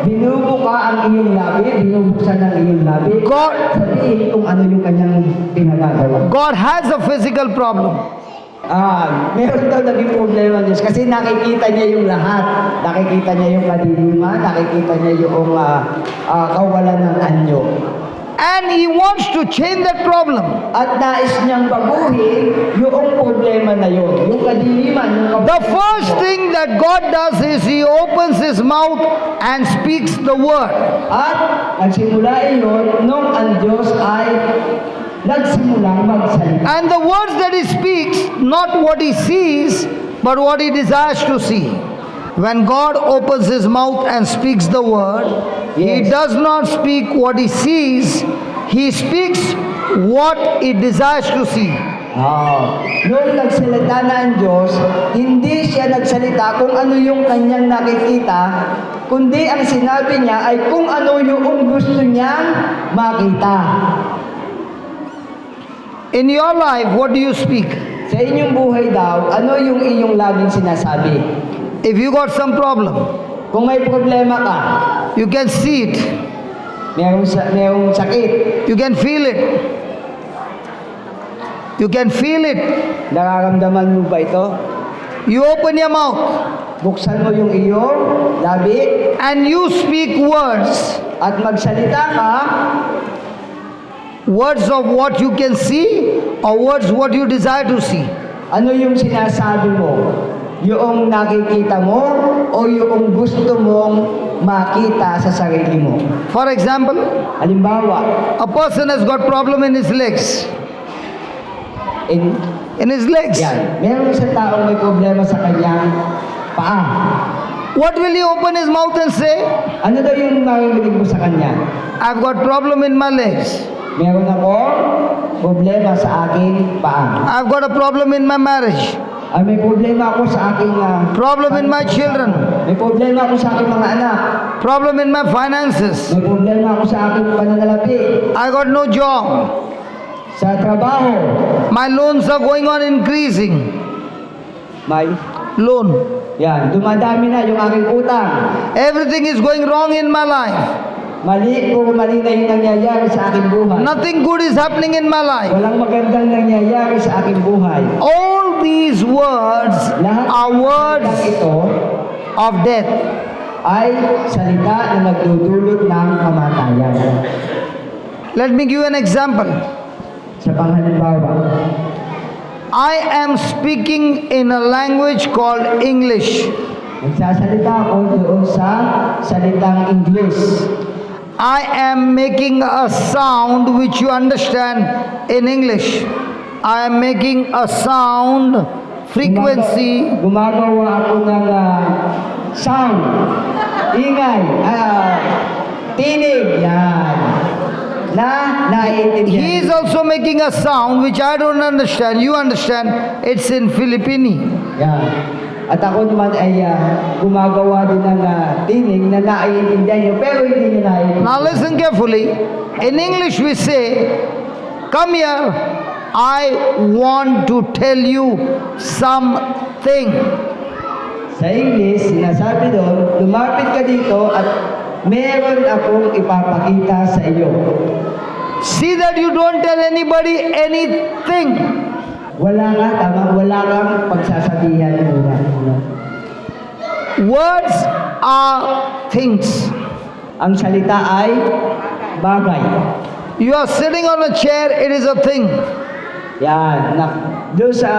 binubuka ang iyong labi, binubuksan ang iyong labi, God- sabihin kung ano yung kanyang pinagagawa. God has a physical problem. Meron daw naging problema Diyos kasi nakikita niya yung lahat. Nakikita niya yung kadiliman, nakikita niya yung kawalan ng anyo. And He wants to change that problem. At nais niyang baguhin yung problema na yun. Yung kadiliman, yung The first thing that God does is He opens His mouth and speaks the word. At nagsimula iyon nung ang Diyos ay nagsimulang magsalita. And the words that He speaks, not what He sees, but what He desires to see. When God opens His mouth and speaks the word, He Yes. does not speak what He sees, He speaks what He desires to see. Nung nagsalita na ang Diyos, hindi siya nagsalita kung ano yung kanyang nakikita, kundi ang sinabi niya ay kung ano yung gusto niyang makita. In your life, what do you speak? Sa inyong buhay daw, ano yung iyong laging sinasabi? If you got some problem, Kung may problema ka, you can see it, merong sakit, you can feel it. You can feel it. nararamdaman mo ba ito? You open your mouth Buksan mo yung iyong labi and you speak words. at magsalita ka, Words of what you can see or words what you desire to see. ano yung sinasabi mo? Yung nakikita mo o yung gusto mong makita sa sarili mo? For example, Halimbawa, a person has got problem in his legs. in, In his legs. yan, meron isang taong may problema sa kanyang paa. What will he open his mouth and say? Ano daw yung marinig mo sa kanya? I've got problem in my legs. Meron ako problema sa aking paa. I've got a problem in my marriage. May problema ako sa aking... Problem in my children. May problema ako sa aking mga anak. Problem in my finances. May problema ako sa aking pananalapi. I got no job. Sa trabaho. My loans are going on increasing. May... Loan. Yan, dumadami na yung aking utang. Everything is going wrong in my life. Mali na yung nangyayari sa aking buhay. Nothing good is happening in my life. Walang magandang nangyayari sa aking buhay. All these words Lahat are ng words ito of death. ay salita na nagdudulot ng kamatayan. Let me give you an example. Sa panghalimbawa, I am speaking in a language called English. nagsasalita ako doon sa salitang English. I am making a sound which you understand in English. I am making a sound frequency. Gumagawa ako ng sound, ingay, tinig, yan. Naiintindihan. He is also making a sound which I don't understand. You understand? It's in Filipino. Yan. At ako naman ay gumagawa din ng tinig na naiintindihan nyo, pero hindi nyo naiintindihan. Now listen carefully. In English we say, come here, I want to tell you something. Sa English, sinasabi doon, lumapit ka dito at meron akong ipapakita sa iyo. See that you don't tell anybody anything. Wala kang pagsasabihan muna. Words are things. Ang salita ay bagay. You are sitting on a chair, it is a thing. Yan. Doon sa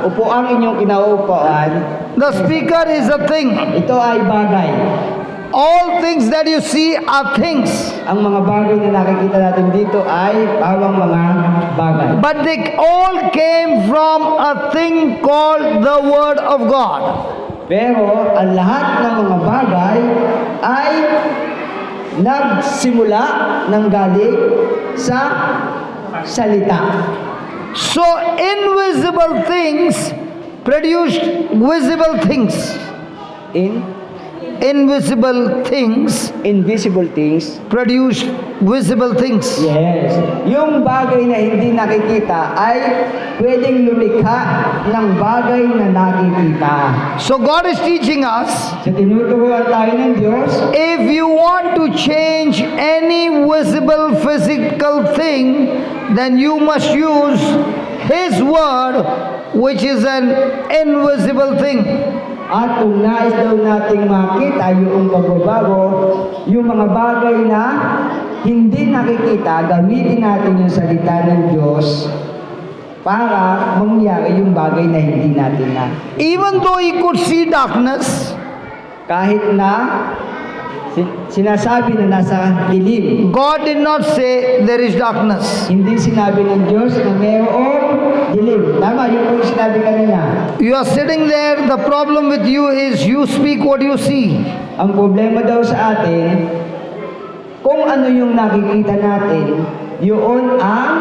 upuang inyong kinaupuan, The speaker is a thing. ito ay bagay. All things that you see are things. Ang mga bagay na nakikita natin dito ay parang mga bagay. But they all came from a thing called the Word of God. Pero ang lahat ng mga bagay ay nagsimula ng galing sa salita. So invisible things produced visible things. Invisible things Invisible things. produce visible things. Yes. Yung bagay na hindi nakikita ay pwedeng lumikha ng bagay na nakikita. So God is teaching us, Sa tinuturuan tayo ng Diyos, if you want to change any visible physical thing, then you must use His Word, which is an invisible thing. at kung nais daw nating makita yung pagbabago, yung mga bagay na hindi nakikita, gamitin natin yung salita ng Diyos para mangyari yung bagay na hindi natin na. Even though he could see darkness, Kahit na sinasabi na nasa dilim, God did not say there is darkness. hindi sinabi ng Diyos na mayroong dilim. Tama, yun po yung sinabi kanina. You are sitting there, the problem with you is you speak what you see. Ang problema daw sa atin, kung ano yung nakikita natin, yun ang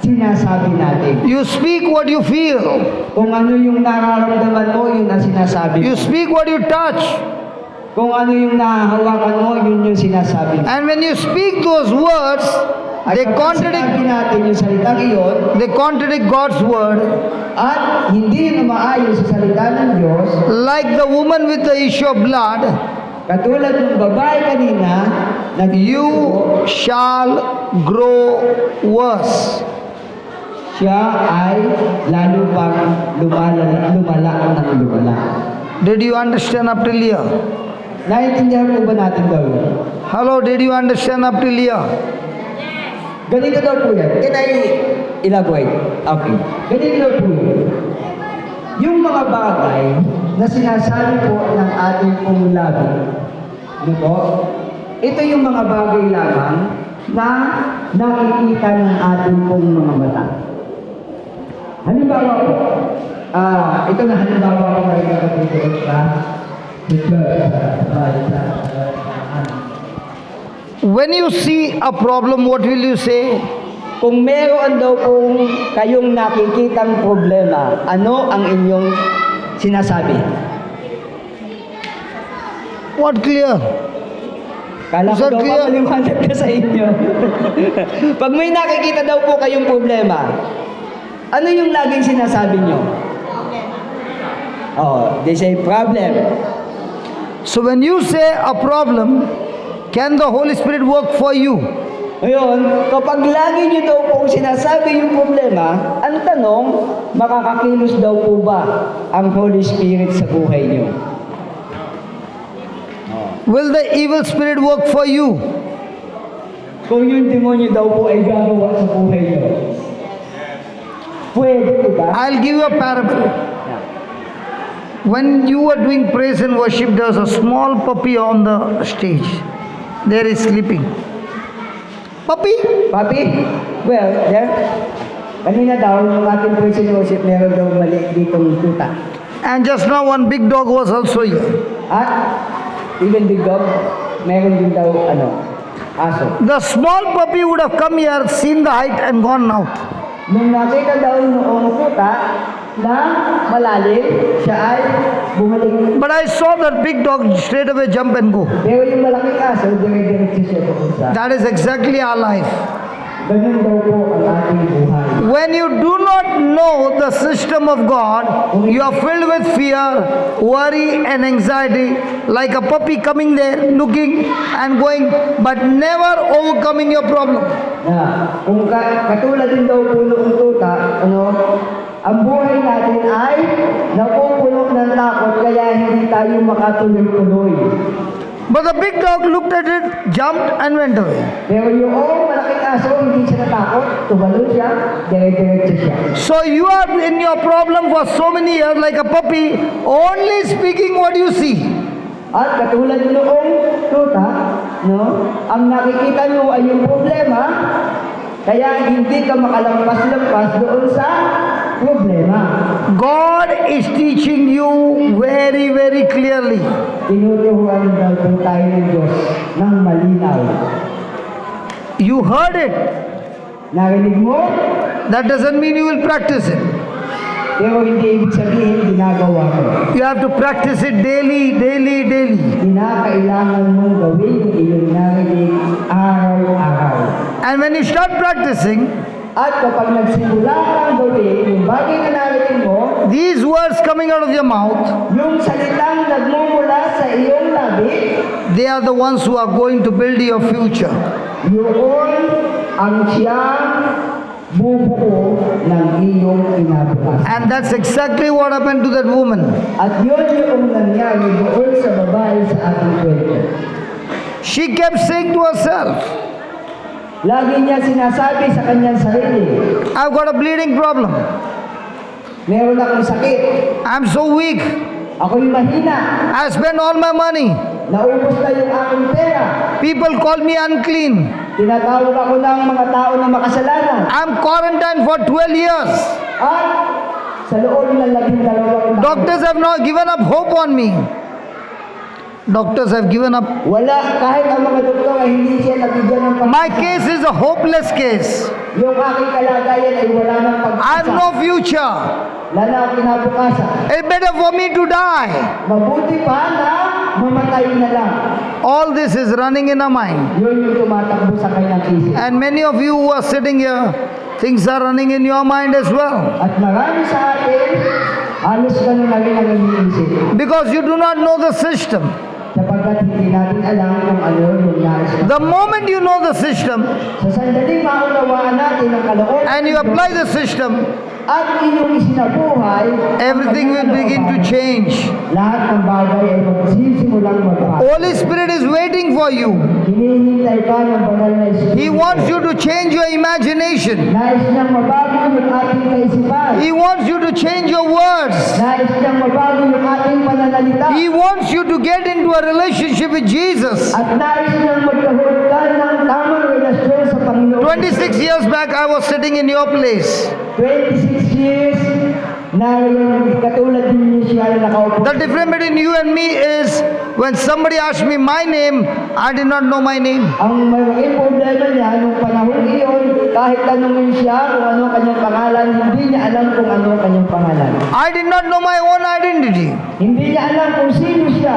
sinasabi natin. You speak what you feel. Kung ano yung nararamdaman mo, yun ang sinasabi mo. You speak what you touch. Kung ano yung nahahawakan mo, yun yung sinasabi mo. And when you speak those words, At they kapag sinabi contradict, natin yung salitang iyon, they contradict God's word. at hindi na maayon sa salita ng Diyos, Like the woman with the issue of blood, katulad ng babae kanina, na you shall grow worse. siya ay lalo pang lumala ng lumala. Did you understand up till here? Naintindihan mo ba natin daw yun? Hello, did you understand up till here? Ganito daw po yan. Can I elaborate? Okay. Ganito daw po yan. Yung mga bagay na sinasabi po ng ating pong labi, ano po? Ito yung mga bagay lamang na nakikita ng ating pong mga mata. Halimbawa po, ito na halimbawa ko na rin sa When you see a problem, what will you say? kung meron daw kung kayong nakikitang problema, ano ang inyong sinasabi? What clear? Kala Is ko that daw clear? maliwanag ka sa inyo. Pag may nakikita daw po kayong problema, ano yung laging sinasabi nyo? Oh, they say problem. So when you say a problem, can the Holy Spirit work for you? Ngayon, kapag lagi nyo daw pong sinasabi yung problema, ang tanong, makakakilos daw po ba ang Holy Spirit sa buhay nyo? Will the evil spirit work for you? Kung yung demonyo daw po ay gagawa sa buhay nyo, pwede po ba? I'll give you a parable. When you were doing praise and worship, there was a small puppy on the stage. There is sleeping. Puppy? Papi? Well, there? Kanina daw, yung ating praise and worship, meron daw mali ditong tuta. And just now one big dog was also here. At even big dog, meron din daw aso. The small puppy would have come here, seen the height and gone out. Nung nakita daw noong tuta na malalim, siya ay bumalik. But I saw that big dog straight away jump and go. Pero yung malaking aso, dire-diretso siya pupunta. That is exactly our life. Ganun daw po ang ating buhay. When you do not know the system of God, you are filled with fear, worry and anxiety, like a puppy coming there, looking and going, but never overcoming your problem. Kung katulad din daw po noong tuta, ang buhay natin ay napupuno ng takot, kaya hindi tayo makatuloy-tuloy. But the big dog looked at it, jumped and went away. Pero yung malaking aso, hindi siya natakot, tumalon siya, dire-diretso siya. So you are in your problem for so many years like a puppy, only speaking what you see. At katulad noong tuta, ang nakikita nyo ay yung problema, kaya hindi ka makalampas-lampas doon sa problema. God is teaching you very, very clearly. Tinuturuan daw po tayo ng Diyos ng malinaw. You heard it. Narinig mo? That doesn't mean you will practice it. Pero hindi ibig sabihin ginagawa ko. You have to practice it daily, daily, daily. Kinakailangan mong gawin yung iyong narinig araw-araw. And when you start practicing, at kapag nagsimula kang gawin yung bagay na narinig mo, these words coming out of your mouth, yung salitang nagmumula sa iyong labi, they are the ones who are going to build your future. yun ang siyang bubuo ng iyong kinabukasan. And that's exactly what happened to that woman. At yun yung nangyari doon sa babae sa ating kwento. She kept saying to herself, Lagi niya sinasabi sa kanyang sarili, I've got a bleeding problem. meron akong sakit, I'm so weak. ako'y mahina, I spent all my money. naubos na yung aking pera, People call me unclean. tinatawag ako ng mga tao na makasalanan, I'm quarantined for 12 years. at sa loob ng 12 taon, Doctors have not given up hope on me. Doctors have given up. wala, kahit ang mga doktor ay hindi siya nabigyan ng My case is a hopeless case. Yung aking kalagayan ay wala ng I have pag-asa. no future. Lala ang kinabukasan. It's better for me to die. Mabuti pa na mamatay na lang. All this is running in our mind. Yun yung tumatakbo sa kanyang isip. And many of you who are sitting here, things are running in your mind as well. At marami sa atin, halos ganun na rin ang iniisip. Because you do not know the system. Sapagkat hindi natin alam kung ano yung nais. The moment you know the system Sa sandaling maunawaan natin ang kalooban and you apply the system, at inyong isinabuhay, everything will begin to change. lahat ng bagay ay magsisimulang magbago. Holy Spirit is waiting for you. Hinihintay ka ng banal na Espiritu. He wants you to change your imagination. Nais niyang mabago yung ating kaisipan. He wants you to change your words. Nais niyang mabago yung ating pananalita. He wants you to get into a relationship with Jesus. At nais niyang magkaroon ka ng tamang relasyon sa Panginoon. 26 years back, I was sitting in your place. 26 years na yung katulad din siya na nakaupo. The difference between you and me is when somebody asked me my name, I did not know my name. Ang malaking problema niya, nung panahon iyon, kahit tanungin siya kung ano kanyang pangalan, hindi niya alam kung ano kanyang pangalan. I did not know my own identity. Hindi niya alam kung sino siya.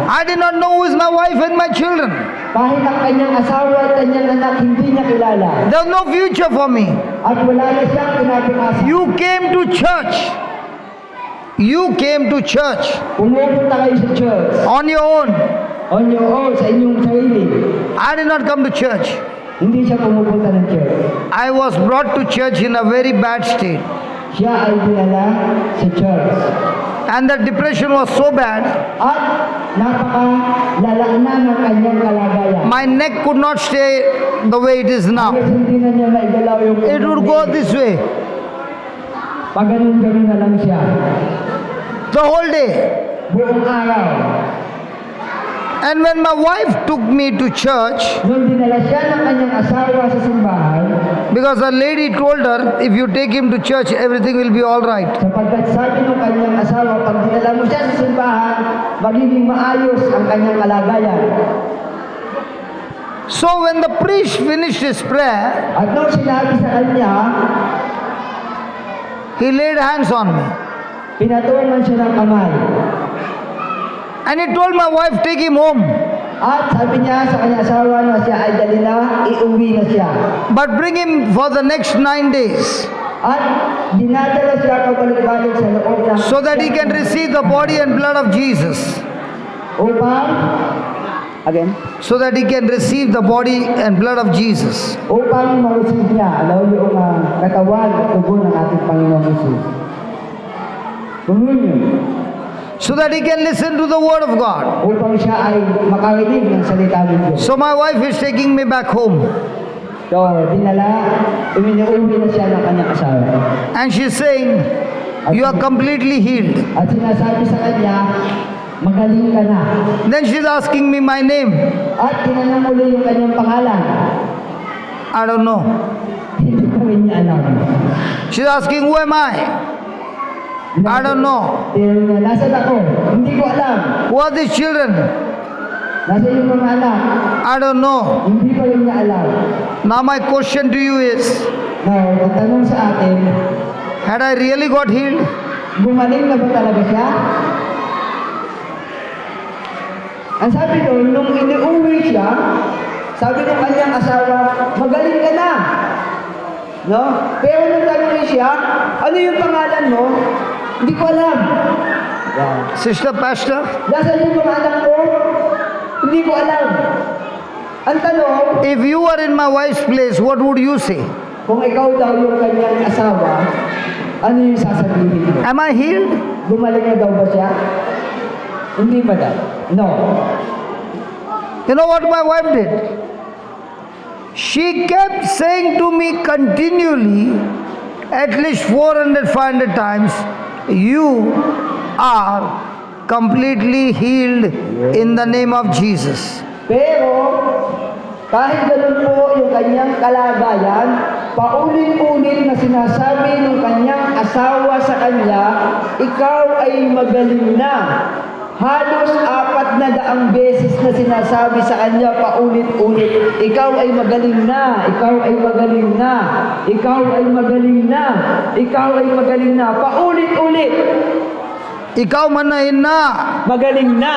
I did not know who is my wife and my children. Kahit ang kanyang asawa at kanyang anak, hindi niya kilala. There was no future for me. At wala na siyang kinabukasan. You came to church. You came to church Pumupunta kayo sa church. on your own. On your own, sa inyong sarili. I did not come to church. Hindi siya pumupunta ng church. I was brought to church in a very bad state. Siya ay dinala sa church. And the depression was so bad, At napaka-lala na ng kanyang kalagayan. my neck could not stay the way it is now. Kasi hindi na niya maigalaw yung It would go this way pag ganun-ganun na lang siya. the whole day. Buong araw. And when my wife took me to church, Nung dinala siya ng kanyang asawa sa simbahan, because a lady told her, if you take him to church, everything will be all right. sapagkat sabi ng kanyang asawa, pag dinala mo siya sa simbahan, magiging maayos ang kanyang kalagayan. So when the priest finished his prayer, At nung sinabi sa kanya, he laid hands on me. pinatungan siya ng kamay. And he told my wife, take him home. At sabi niya sa kanyang asawa na siya ay dali na, iuwi na siya. But bring him for the next 9 days, At dinadala siya pabalik-balik sa loob ng so that he can receive the body and blood of Jesus. upang So that he can receive the body and blood of Jesus. upang ma-receive niya yung katawan at tubo ng ating Panginoong Jesus. Communion. So that he can listen to the word of God. Upang siya ay makarinig ng salita ng Diyos. So my wife is taking me back home. So, uwi na siya ng kanyang asawa. And she's saying, you are completely healed. At sinasabi sa kanya, magaling ka na. Then she's asking me my name. At tinanong muli yung kanyang pangalan. I don't know. Hindi pa rin niya alam. She's asking, who am I? I don't know. Tinanong niya, nasaan ako? Hindi ko alam. Who are these children? Nasa yung mga anak? I don't know. Hindi pa rin niya alam. Now my question to you is, Now, ang tanong sa atin, had I really got healed? gumaling na ba talaga siya? Ang sabi doon, nung iniuwi siya, sabi ng kanyang asawa, magaling ka na. No? Pero nung tanongin siya, ano yung pangalan mo? Hindi ko alam. Yan. Sister Pastor, Nasaan yung mga anak ko? Hindi ko alam. Ang tanong, if you were in my wife's place, what would you say? kung ikaw daw yung kanyang asawa, ano yung sasabihin mo? Am I healed? Gumaling na daw ba siya? Hindi pa daw. No. You know what my wife did? She kept saying to me continually, at least 400, 500 times, you are completely healed in the name of Jesus. Pero, kahit ganun po yung kanyang kalagayan, paulit-ulit na sinasabi ng kanyang asawa sa kanya, ikaw ay magaling na. Halos 400 beses na sinasabi sa kanya paulit-ulit, ikaw ay magaling na, ikaw ay magaling na, ikaw ay magaling na, ikaw ay magaling na, paulit-ulit. Ikaw manahin na. Magaling na.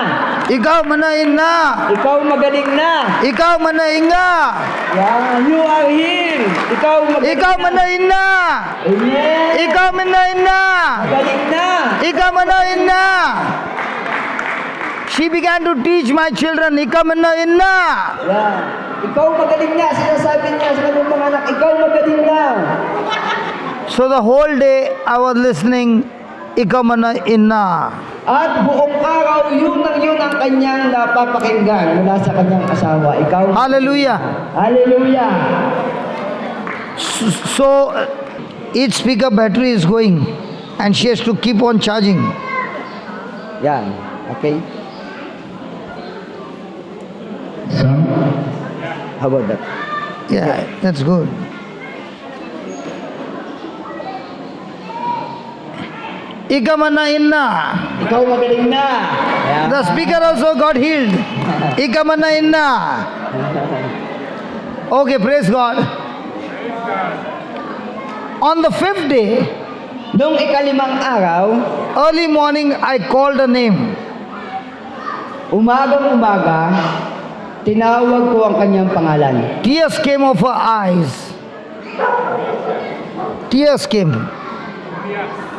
Ikaw manahin na. Ikaw magaling na. Ikaw manahin nga. Yan, you are healed. Ikaw magaling Ikaw na. manahin na. Amen. Ikaw manahin na. Magaling na. Ikaw manahin na. She began to teach my children, ikaw manahin na. Yan. Ikaw magaling na. Sinasabi niya sa kanyang mga anak, ikaw magaling na. So the whole day I was listening, ikaw manahin na. At buong araw, yun ang kanyang napapakinggan mula sa kanyang asawa. Ikaw. Hallelujah. Hallelujah. So each speaker battery is going and she has to keep on charging. Yan. Okay. How about that? Yeah, that's good. Ikaw manahin na. Ikaw magaling na. Yan. The speaker also got healed. Ikaw manahin na. Okay, praise God. On the 5th day, Nung ikalimang araw, early morning, I called a name. umagang-umaga, tinawag ko ang kanyang pangalan. Tears came off her eyes. Tears came.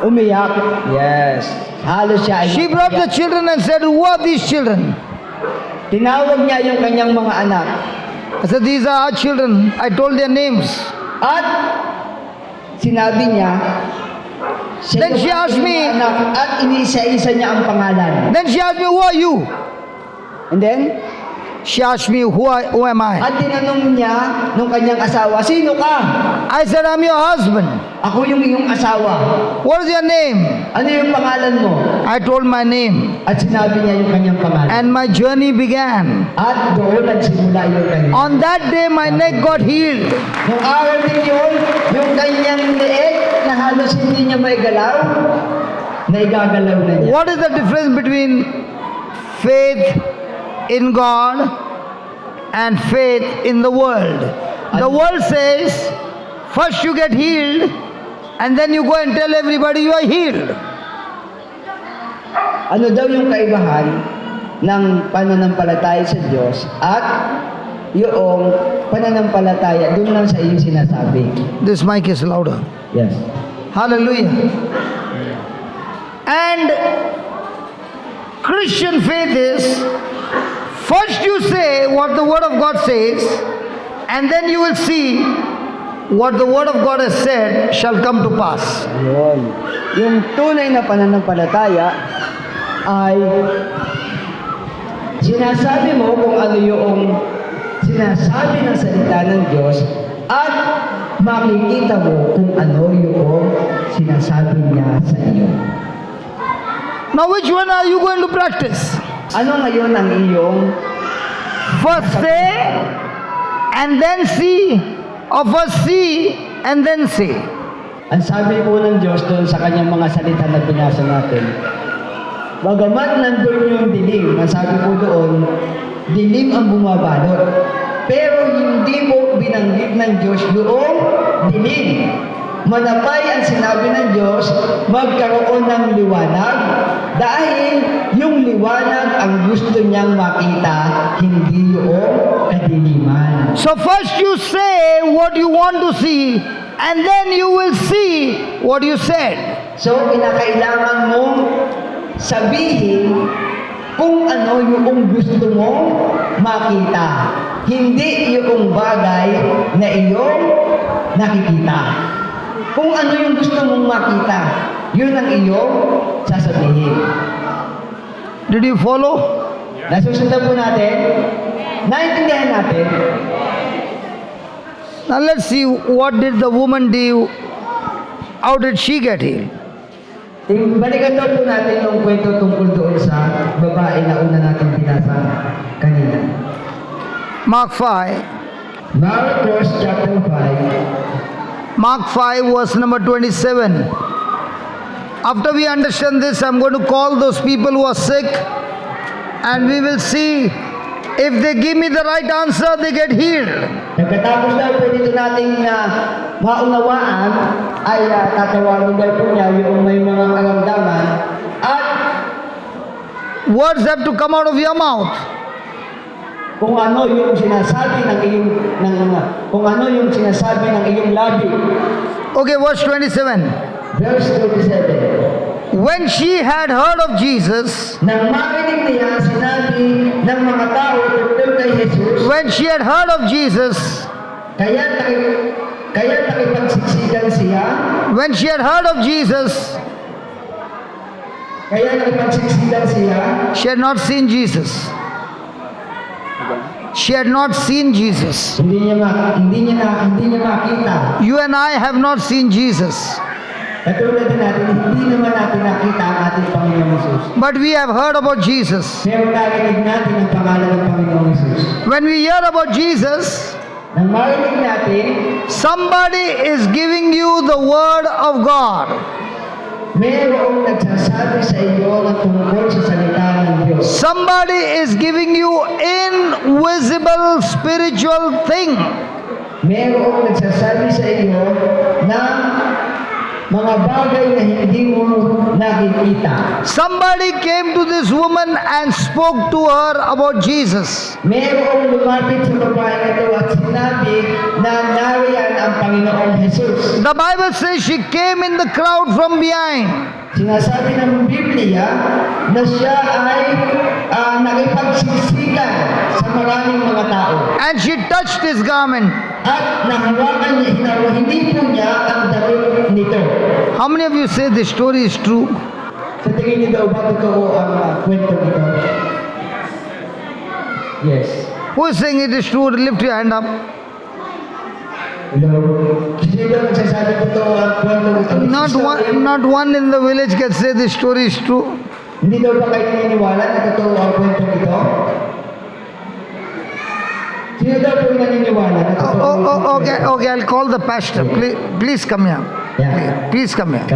Umiyak. Yes. Halos siya ay She brought the children and said, who are these children? Tinawag niya yung kanyang mga anak. I said, these are our children. I told their names. At sinabi niya, Then she yung asked me- mga anak, at inisa-isa niya ang pangalan. Then she asked me, who are you? And then, She asked me, who am I? at tinanong niya nung kanyang asawa, sino ka? I said, I'm your husband. Ako yung iyong asawa. What is your name? Ano yung pangalan mo? I told my name. At sinabi niya yung kanyang pangalan. And my journey began. At doon nagsimula yung kanyang. On that day, my neck got healed. Nung araw din yun, yung kanyang leeg na halos hindi niya maigalaw, naigagalaw na niya. What is the difference between faith in God and faith in the world? The world says, first you get healed, and then you go and tell everybody you are healed. Ano daw yung kaibahan ng pananampalataya sa Diyos at yung pananampalataya doon lang sa iyong sinasabi? This mic is louder. Yes. Hallelujah. And Christian faith is, first you say what the Word of God says, and then you will see what the Word of God has said shall come to pass. Yun. Yung tunay na pananampalataya ay sinasabi mo kung ano yung sinasabi ng salita ng Diyos at makikita mo kung ano yung sinasabi niya sa iyo. Now which one are you going to practice? Ano ngayon ang iyong First say and then see, or first see and then say. ang sabi po ng Diyos doon sa kanyang mga salita na binasa natin? Bagamat nandun yung dilim, ang sabi po doon, dilim ang bumabalot. Pero hindi po binanggit ng Diyos yung dilim. Manapay ang sinabi ng Diyos, magkaroon ng liwanag dahil yung liwanag ang gusto niyang makita, hindi yung kadiliman. So first you say what you want to see, and then you will see what you said. So, kinakailangan mong sabihin kung ano yung gusto mong makita. Hindi yung bagay na iyong nakikita. Kung ano yung gusto mong makita, yun ang iyong sasabihin. Did you follow? Nasusundan po natin? Naintindihan natin? Now let's see, what did the woman do? How did she get healed? Balikan daw po natin yung kwento tungkol doon sa babae na una natin binasa kanina. Mark 5. Marcos chapter 5. Mark 5 verse number 27. After we understand this, I'm going to call those people who are sick, and we will see if they give me the right answer, they get healed. Pagkatapos daw po dito nating maunawaan, ay tatawagin daw po niya yung may mga karamdaman at Words have to come out of your mouth. kung ano yung sinasabi ng iyong kung ano yung sinasabi ng iyong labi. Okay, verse 27. Verse 27. When she had heard of Jesus, Nang marinig niya sinabi ng mga tao tungkol kay Jesus, when she had heard of Jesus, kaya nakipagsiksikan siya, when she had heard of Jesus, she had not seen Jesus. She had not seen Jesus. Hindi niya makita. You and I have not seen Jesus, Katulad din natin, hindi naman natin nakita ang ating Panginoong Jesus. but we have heard about Jesus. Pero narinig natin ang pangalan ng Panginoong Jesus. When we hear about Jesus, Nang marinig natin, somebody is giving you the word of God. mayroong nagsasabi sa iyo na tungkol sa salita ng Diyos. Somebody is giving you invisible spiritual thing. Mayroong nagsasabi sa iyo na mga bagay na hindi mo nakikita. Somebody came to this woman and spoke to her about Jesus. Mayroong lumapit sa babae na ito at sinabi na nariyan ang Panginoong Jesus. The Bible says she came in the crowd from behind. Sinasabi ng Biblia na siya ay nakipagsiksikan sa maraming mga tao. And she touched his garment. At nahawakan niya, hindi po niya ang damit nito. How many of you say this story is true? Sa tingin niyo daw ba totoo ang kwento nito? Yes. Who is saying it is true? Lift your hand up. Hello? Sino daw nagsasabi totoo ang kwento nito? Not one in the village can say this story is true. Hindi daw ba kayo naniniwala na totoo ang kwentong ito? Sino daw po yung naniniwala na totoo ang kwentong ito? Okay, I'll call the pastor. Please come here. Please come here.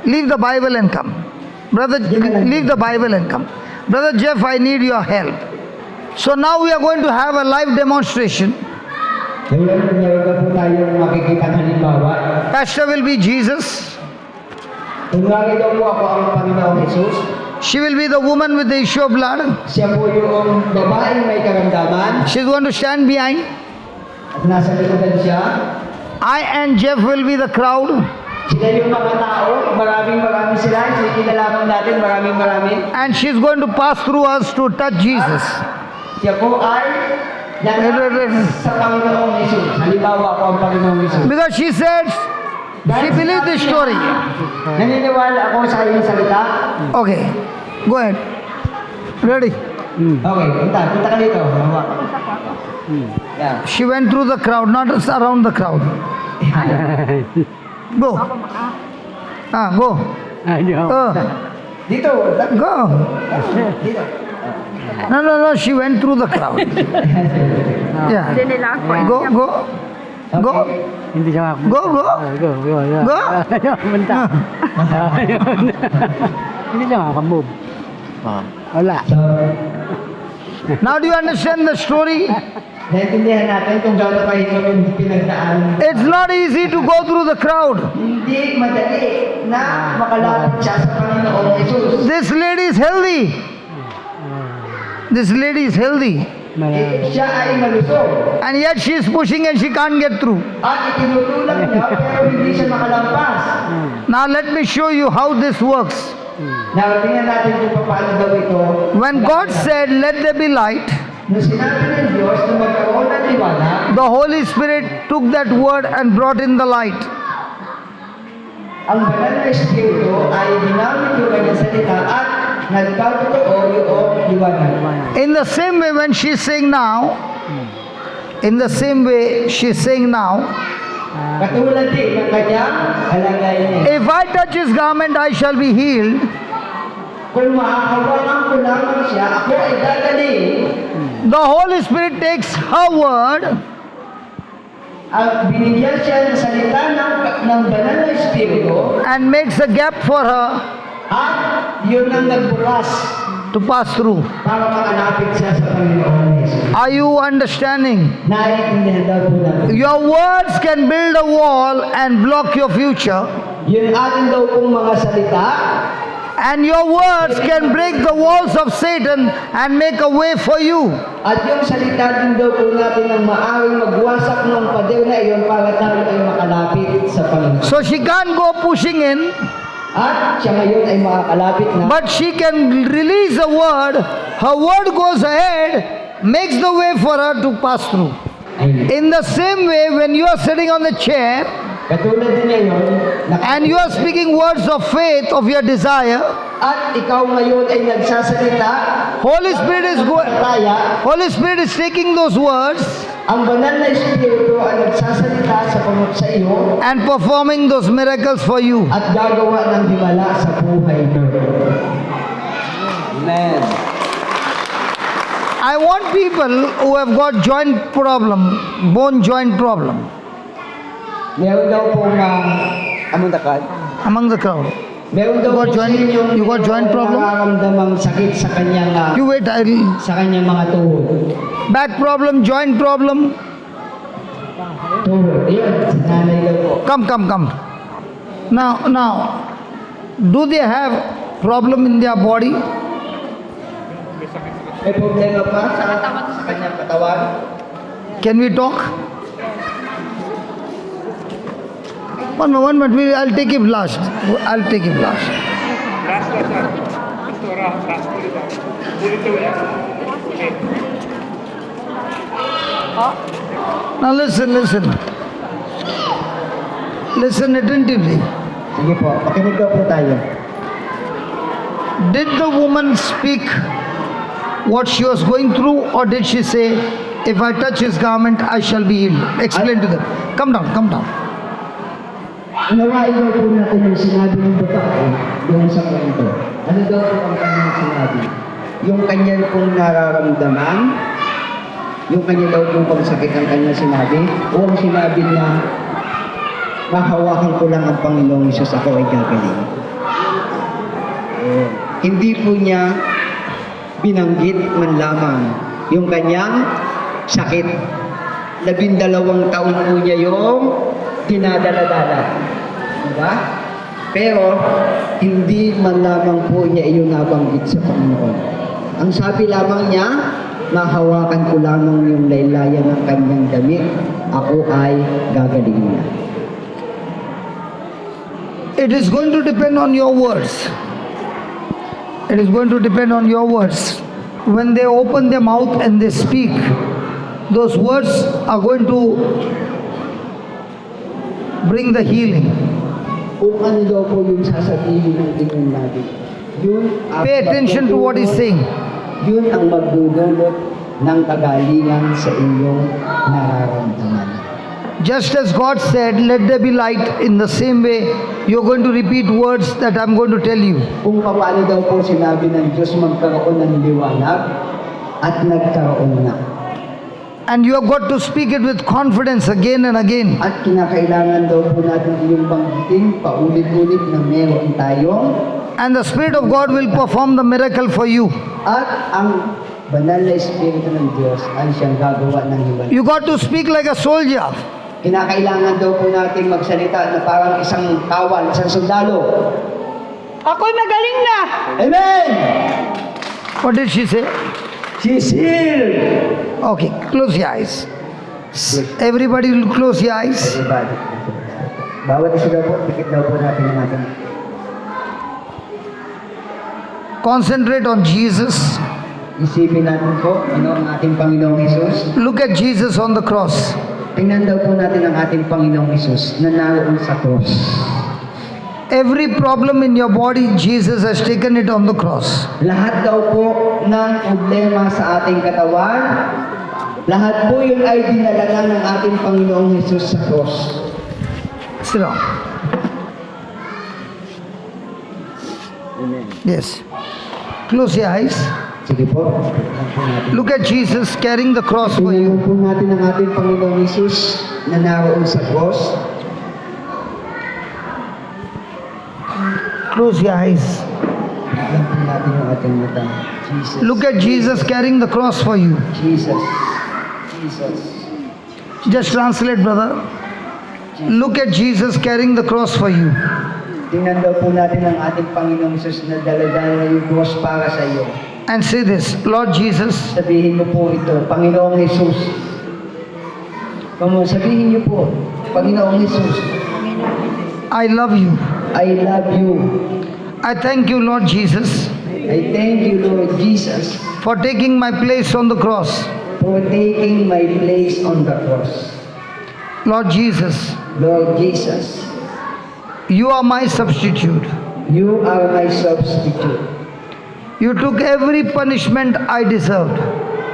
Leave the Bible and come. Brother, leave the Bible and come. Brother Jeff, I need your help. So now we are going to have a live demonstration. Pastor will be Jesus. She will be the woman with the issue of blood. She is going to stand behind. I and Jeff will be the crowd. And she is going to pass through us to touch Jesus. Because she said, she believes this story. Okay, go ahead. Ready? She went through the crowd, not around the crowd. Go. Go. Go. No, she went through the crowd. Yeah. Go. Go. Hindi siya Go. Hindi siya makamove. Wala. Now do you understand the story? It's not easy to go through the crowd. This lady is healthy. This lady is healthy. And yet she is pushing and she can't get through. Now let me show you how this works. When God said, let there be light, the Holy Spirit took that word and brought in the light. In the same way when she is saying now, if I touch his garment, I shall be healed. The Holy Spirit takes her word and makes a gap for her to pass through. Are you understanding? Your words can build a wall and block your future. And your words can break the walls of Satan and make a way for you. So she can't go pushing in, but she can release a word. Her word goes ahead, makes the way for her to pass through. In the same way, when you are sitting on the chair and you are speaking words of faith of your desire, Holy Spirit is taking those words and performing those miracles for you. Amen. I want people who have got joint problem, bone joint problem, Meron daw pong among the crowd. meron daw po You got joint problem? nararamdamang sakit sa kanyang You wait, sa kanyang mga tuhod. back problem, joint problem. Tuhod. Ayun, si nanay daw po. Come. Now, do they have problem in their body? May problema pa sa kanyang katawan? Can we talk? One minute, I'll take it last. Now listen. Listen attentively. Sige po, makinig daw po tayo. Did the woman speak what she was going through, or did she say, if I touch his garment, I shall be healed? Explain to them. Come down. Unawain daw po natin yung sinabi ng babae doon sa kwento. Ano daw po ang kanyang sinabi? Yung kanyang pong nararamdaman, yung kanya daw pong pagsakit ang kanyang sinabi, o ang sinabi niya, mahawakan ko lang ang Panginoong Isus, ako ay gagaling. Hindi po niya binanggit man lamang yung kanyang sakit. 12 taon po niya yung dinadala-dala. Diba? Pero, hindi man lamang po niya iyon nabanggit sa Panginoon. Ang sabi lamang niya, mahawakan ko lamang yung laylayan ng kanyang damit, ako ay gagaling niya. It is going to depend on your words. It is going to depend on your words. When they open their mouth and they speak, those words are going to bring the healing. Kung ano daw po yung sasabihin ng tingin natin, yun ang Pay attention to what he's saying. Yun ang magdudulot ng kagalingan sa inyong nararamdaman. Just as God said, let there be light, in the same way, you're going to repeat words that I'm going to tell you. Kung paano daw po sinabi ng Diyos magkaroon ng liwanag at nagkaroon na. And you have got to speak it with confidence again and again. At kinakailangan daw po natin yung banggitin paulit-ulit na meron tayong And the Spirit of God will perform the miracle for you. at ang banal na Espiritu ng Diyos ay siyang gagawa ng hiwalay. You got to speak like a soldier. Kinakailangan daw po natin magsalita na parang isang kawal, isang sundalo. Ako'y magaling na! Amen! What did she say? Sisil! Okay, close your eyes. Everybody will close your eyes. Everybody. Bawat isa daw po, pikit daw po natin ang ating. Concentrate on Jesus. Isipin natin po, ano ang ating Panginoong Hesus. Look at Jesus on the cross. Tingnan daw po natin ang ating Panginoong Hesus na naroon sa cross. Every problem in your body, Jesus has taken it on the cross. Lahat daw po ng problema sa ating katawan, lahat po yun ay dinala na ng ating Panginoong Hesus sa cross. Sit down. Amen. Yes. Close your eyes. Sige po. Tingnan po natin. Look at Jesus carrying the cross for you. Tingnan po natin ang ating Panginoong Hesus na naroon sa cross. Close your eyes. Tingnan po natin ang ating mata. Jesus. Look at Jesus carrying the cross for you. Jesus. Jesus. Just translate, brother. Look at Jesus carrying the cross for you. Tingnan daw po natin ang ating Panginoong Hesus na dala-dala yung cross para sa iyo. And say this, Lord Jesus, Sabihin mo po ito, Panginoong Hesus. Sabihin niyo po, Panginoong Hesus, I love you. I love you. I thank you, Lord Jesus, I thank you, Lord Jesus, for taking my place on the cross. for taking my place on the cross. Lord Jesus, Lord Jesus, you are my substitute. you are my substitute. You took every punishment I deserved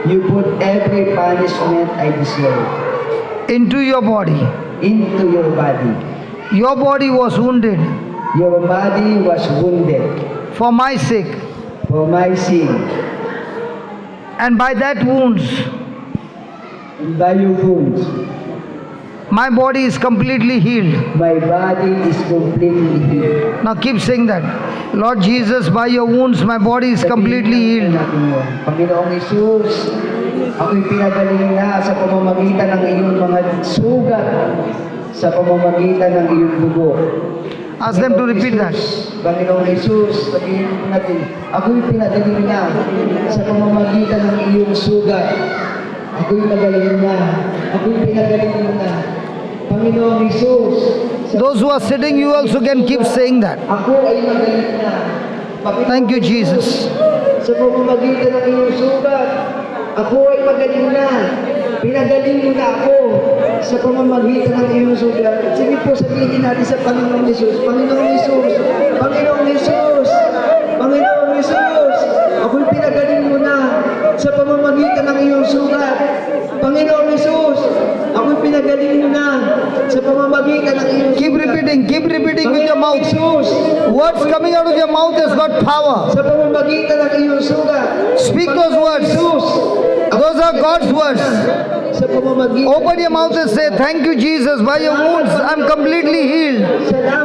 You put every punishment I deserve into your body. into your body. Your body was wounded Your body was wounded for my sake, for my sin. and by that wounds, And by your wounds, my body is completely healed. my body is completely healed. Now keep saying that. Lord Jesus, by your wounds, my body is completely healed. Panginoong Hesus, ako'y pinagaling na sa pamamagitan ng iyong mga sugat, sa pamamagitan ng iyong dugo. Ask them to repeat that. Panginoong Hesus, sabihin po natin, ako'y pinagaling na sa pamamagitan ng iyong sugat. Ako'y magaling na. Ako'y pinagaling na. Panginoong Hesus, Those who are sitting, you also can keep saying that. ako ay magaling na. Panginoong Thank you, Jesus. Sa pamamagitan ng iyong sugat, ako ay magaling na. Pinagaling mo na ako sa pamamagitan ng iyong sugat. Sige po, sabihin natin sa Panginoong Hesus, Panginoong Hesus, Panginoong Hesus, Panginoong Hesus, ako'y pinagaling mo na sa pamamagitan ng iyong sugat. Panginoong Hesus, ako'y pinagaling mo na sa pamamagitan ng iyong sugat. Keep repeating. keep repeating with your mouth. Jesus, Words coming out of your mouth has got power. sa pamamagitan ng iyong sugat. Speak those words. Jesus, Those are God's words. sa pamamagitan Open your mouth and say, thank you, Jesus. By your wounds, I'm completely healed.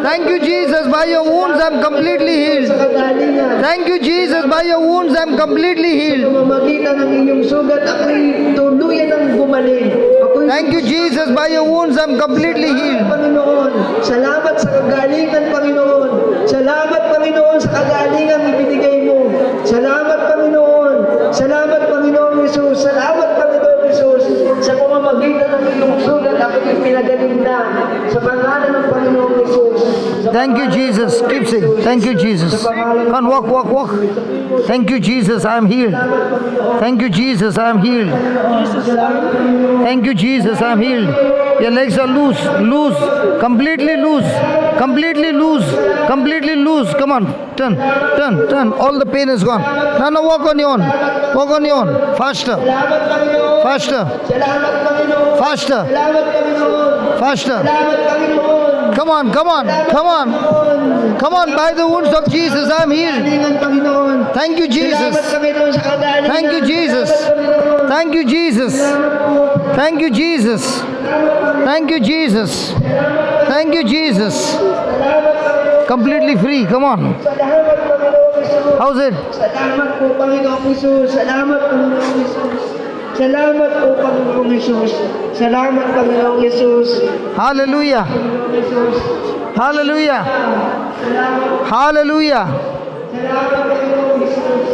Thank you, Jesus. By your wounds, I'm completely healed. sa kagalingan. Thank you, Jesus. By your wounds, I'm completely Sa healed. pamamagitan ng inyong sugat, ako'y tuluyan ng gumaling. Ako'y Thank you, Jesus. By your wounds, I'm completely healed. Panginoon. Salamat sa kagalingan, Panginoon. Salamat, Panginoon, sa kagalingan ibinigay mo. Salamat, Panginoon. Salamat, Panginoon Jesus. Salamat, Panginoon Jesus. Sa pamamagitan ng iyong sugat, ako'y pinagaling na. Sa pangalan ng Panginoon Jesus. Thank you, Jesus. Keep saying, thank you, Jesus. Come on, walk, walk, walk. Thank you, Jesus. I'm healed. Thank you, Jesus. I'm healed. Thank you, Jesus. I'm healed. Your legs are loose, loose, completely loose, completely loose, completely loose. Come on, turn, turn, turn. All the pain is gone. Now, now, walk on your own. Walk on your own. Faster, Salamat, Panginoon. faster, Salamat, Panginoon. faster, Salamat, Panginoon. faster. Salamat, Panginoon. Come on, come on, come on. Come on, by the wounds of Jesus, I'm healed. Kagalingan, Panginoon. Thank you, Jesus. Salamat, Panginoon, sa kagalingan. Thank you, Jesus. Salamat, Panginoon. Thank you, Jesus. Thank you, Jesus. Thank you, Jesus. Thank you, Jesus. Completely free. Come on. Salamat, Panginoon Jesus. How's it? Salamat po, Panginoon Jesus. Salamat, Panginoon Jesus. Salamat po, Panginoon Jesus. Salamat, Panginoon Jesus. Hallelujah. Panginoon Jesus. Hallelujah. Hallelujah. Salamat, Panginoon Jesus.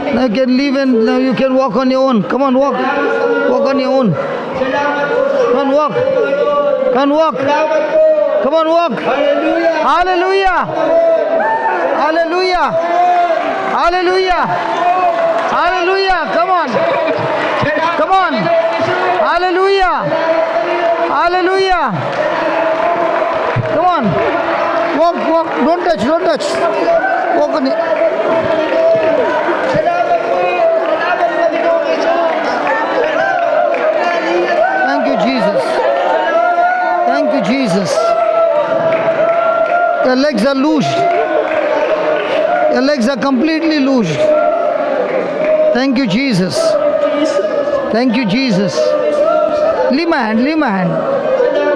Now you can leave and now you can walk on your own. Come on, walk. Walk on your own. Salamat po. Come on, walk. Come on, walk. Salamat po. Come on, walk. Hallelujah. Hallelujah. Hallelujah. Hallelujah. Hallelujah. Come on. Come on. Hallelujah. Hallelujah. Come on. Walk, walk. Don't touch, don't touch. Walk on it. Salamat po. Salamat, Panginoon Jesus. Thank you, Jesus. Thank you, Jesus. Your legs are loose. Your legs are completely loose. Thank you, Jesus. Thank you, Jesus. Leave my hand, leave my hand.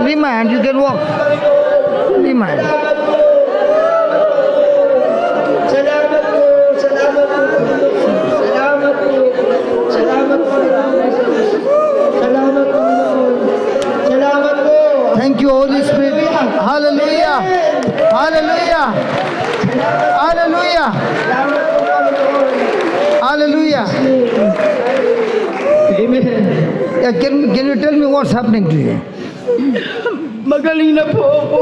Leave my hand, you can walk. Leave my hand. Salamat po. Salamat po. Salamat po. Salamat po. Salamat po. Salamat po. Thank you, Holy Spirit. Hallelujah. Hallelujah. Hallelujah. Salamat po, Panginoon. Hallelujah. Amen. Yeah, can you tell me what's happening to you? Magaling na po ako.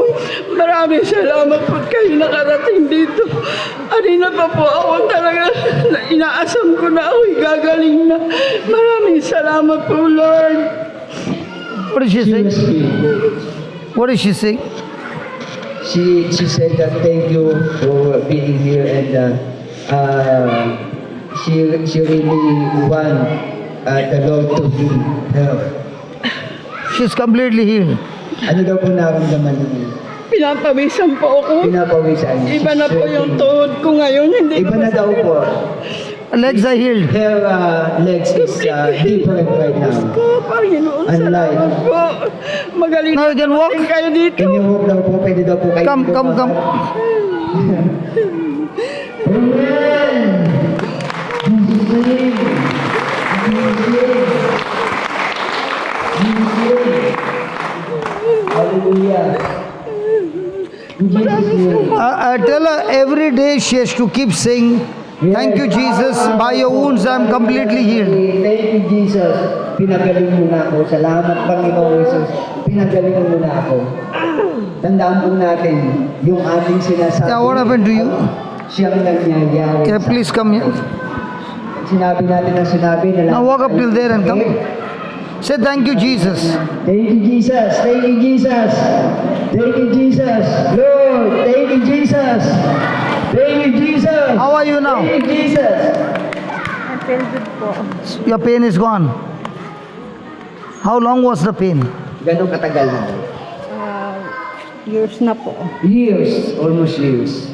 Maraming salamat po kayo nakarating dito. Kanina pa po ako talaga inaasam ko na ako'y gagaling na. Maraming salamat po, Lord. What did she say? What did she say? She said that thank you for being here and she really want the Lord to heal her. She's completely healed. Ano daw po naramdaman niyo? Pinapawisan po ako. Pinapawisan. Iba na po yung tuhod ko ngayon. Hindi Iba ko na daw po. Legs are healed. Her legs is different right now. ko. Panginoon, Unlike. salamat po. Magaling Now you can walk. din kayo dito. Can you walk daw po? Pwede daw po kayo. Come, come, come. Hallelujah. I tell her every day she has to keep saying, thank you, Jesus. By your wounds, I am completely healed. Thank you, Jesus. Pinagaling mo na ako. Salamat, Panginoon Jesus. Pinagaling mo na ako. Tandaan po natin yung ating sinasabi. Yeah, what happened to you? Siyang nangyayari. Okay, please come here. Sinabi natin ang sinabi na Now walk up till there and come. Say thank you, Jesus. Thank you, Jesus. Thank you, Jesus. Thank you, Jesus. Lord, thank you, Jesus. Thank you, Jesus. How are you now? Thank you, Jesus. I feel good po. Your pain is gone. How long was the pain? Gano'ng katagal na? Years na po. Years, almost years.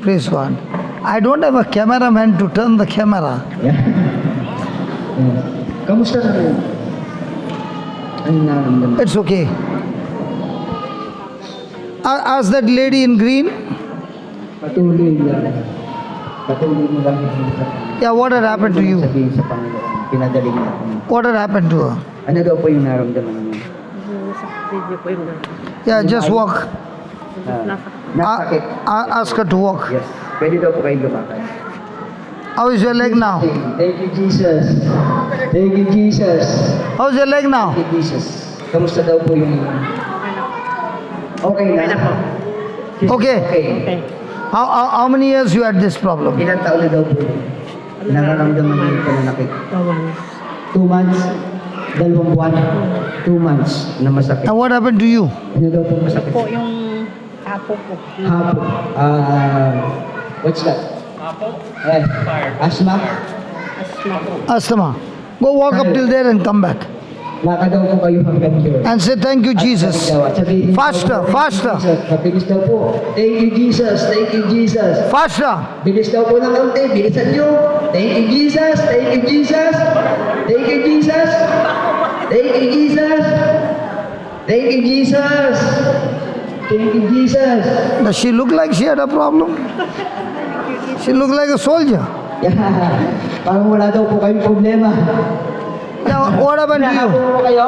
Praise God. I don't have a cameraman to turn the camera. Yeah. Kamusta na rin? Ano nararamdaman? It's okay. Ask that lady in green. Patuloy lang. Patuloy mo lang yung Yeah, what had happened to you? sabihin sa Panginoon. Pinadaling natin. What had happened to her? Ano daw po yung naramdaman niyo? Yeah, just walk. Nasakit. Ask her to walk. Yes. Pwede daw po kayong lumakad. How is your leg now? Thank you, Jesus. Thank you, Jesus. How's your leg now? Thank you, Jesus. Kamusta daw po yung... Okay na? Okay. Okay. How many years you had this problem? Ilang taon na daw po nararamdaman niyo yung pananakit? 2 months. 2 buwan. 2 months na masakit. And what happened to you? Ano daw po masakit? Po yung apo ko. Hapo. What's that? Asthma? Asma po. Asthma. Go walk up till there and come back. Lakad daw po kayo hanggang doon. And say thank you, Jesus. Faster, faster. Bilis daw po. Thank you, Jesus. Thank you, Jesus. Faster. Bilis daw po ng kaunti. Bilisan nyo. Thank you, Jesus. Thank you, Jesus. Thank you, Jesus. Thank you, Jesus. Thank you, Jesus. Thank you, Jesus. Does she look like she had a problem? She looked like a soldier. Yeah. Parang wala daw po kayong problema. Now, what happened to you? Nahapo po kayo?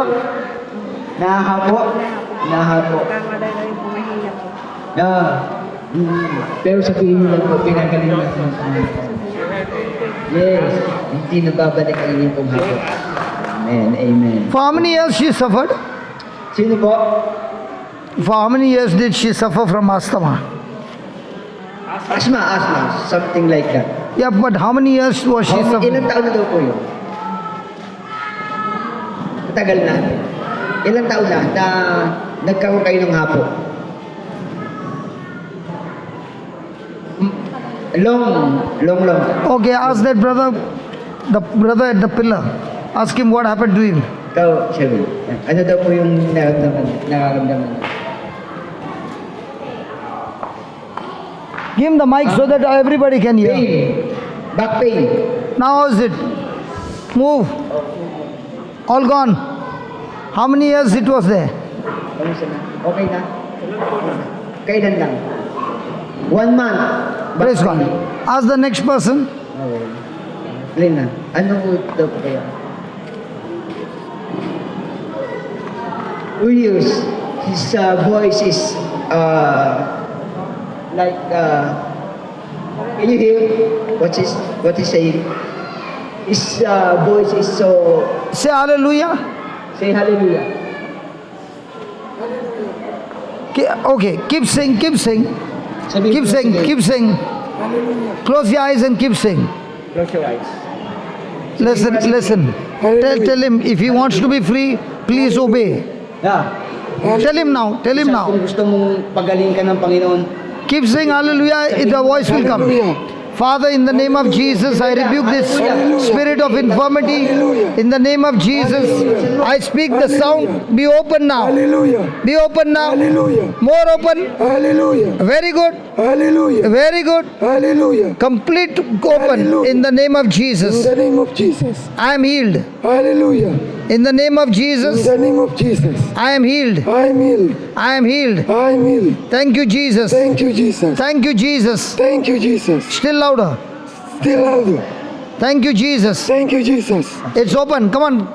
Nahapo? Nahapo. Na. Pero sabihin niyo lang po, pinagaling natin ang Panginoon. Yes. Hindi nababalik ang inyong pong hapon. Amen. Amen. For how many years she suffered? Sino po? For how many years did she suffer from asthma? Asthma, asthma. Something like that. Yeah, but how many years was she Ilang suffering? taon na daw po yun? Matagal na. Ilang taon na nagkaroon kayo ng hapo? Long. Okay, ask that brother, the brother at the pillar. Ask him what happened to him. Ikaw, Shelby. Ano daw po yung nararamdaman? Give him the mic so that everybody can hear. Pain. Back pain. Now how is it? Move. All gone. How many years it was there? Kamusta na? Okay na? Kailan lang? 1 month. Back Praise God. pain. Ask the next person. Okay. Plain na. Ano daw po kaya? 2 years. His voice is like can you hear what he's saying? His voice is so Say hallelujah. say hallelujah. Okay, keep sing, keep sing. Sabihin Keep ko sing, sige. keep sing. Close your eyes and keep sing. Close your eyes. Listen, listen. Tell him if he wants to be free, please obey. Yeah. Tell him now, tell him now. Kung gusto mong pagaling ka ng Panginoon, Keep saying hallelujah, the voice will come. Father, in the name of Jesus, I rebuke this spirit of infirmity. In the name of Jesus, I speak the sound. Be open now. Be open now. More open. Very good. Very good. Complete open in the name of Jesus. In the name of Jesus. I am healed. Hallelujah. In the name of In Jesus, the name of Jesus. I am healed. I am healed. I am healed. I am healed. Thank you, Jesus. Thank you, Jesus. Thank you, Jesus. Thank you, Jesus. Still louder. Still louder. Thank you, Jesus. Thank you, Jesus. It's open. Come on.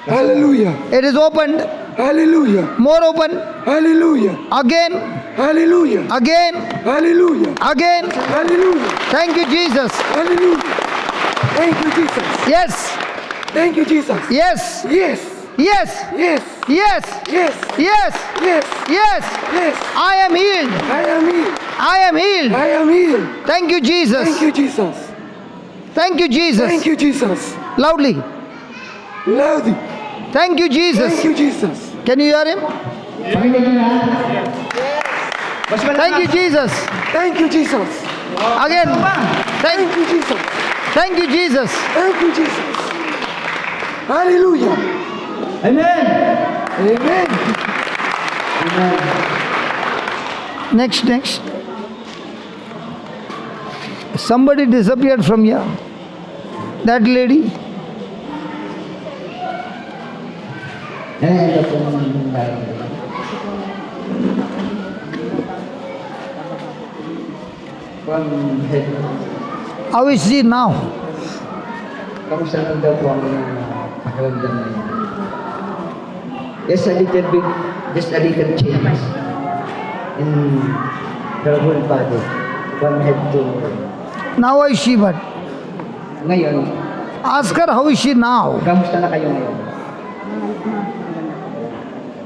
Hallelujah. It is opened. Hallelujah. More open. Hallelujah. Again. Hallelujah. Again. Hallelujah. Again. Hallelujah. Thank you, Jesus. Hallelujah. Thank you, Jesus. Yes. Thank you, Jesus. Yes. Yes. Yes. Yes. Yes. Yes. Yes. Yes. Yes. Yes. I am healed. I am healed. I am healed. I am healed. Thank you, Jesus. Thank you, Jesus. Thank you, Jesus. Thank you, Jesus. Loudly. Loudly. Thank you, Jesus. Thank you, Jesus. Can you hear him? pakinggan niyo na. Mas Thank you, Jesus. Thank you, Jesus. Again. Thank you, Jesus. Thank you, Jesus. Thank you, Jesus. Hallelujah. Amen. Amen. Amen. Next. Somebody disappeared from here. That lady. Ito po ang nangyari. From head. How is she now? Kamusta lang daw po ang pakiramdam na yun? Yes, a little bit, just a little change in the whole body, from head to... Now is she what? Ngayon, Ask her how is she now? kamusta na kayo ngayon?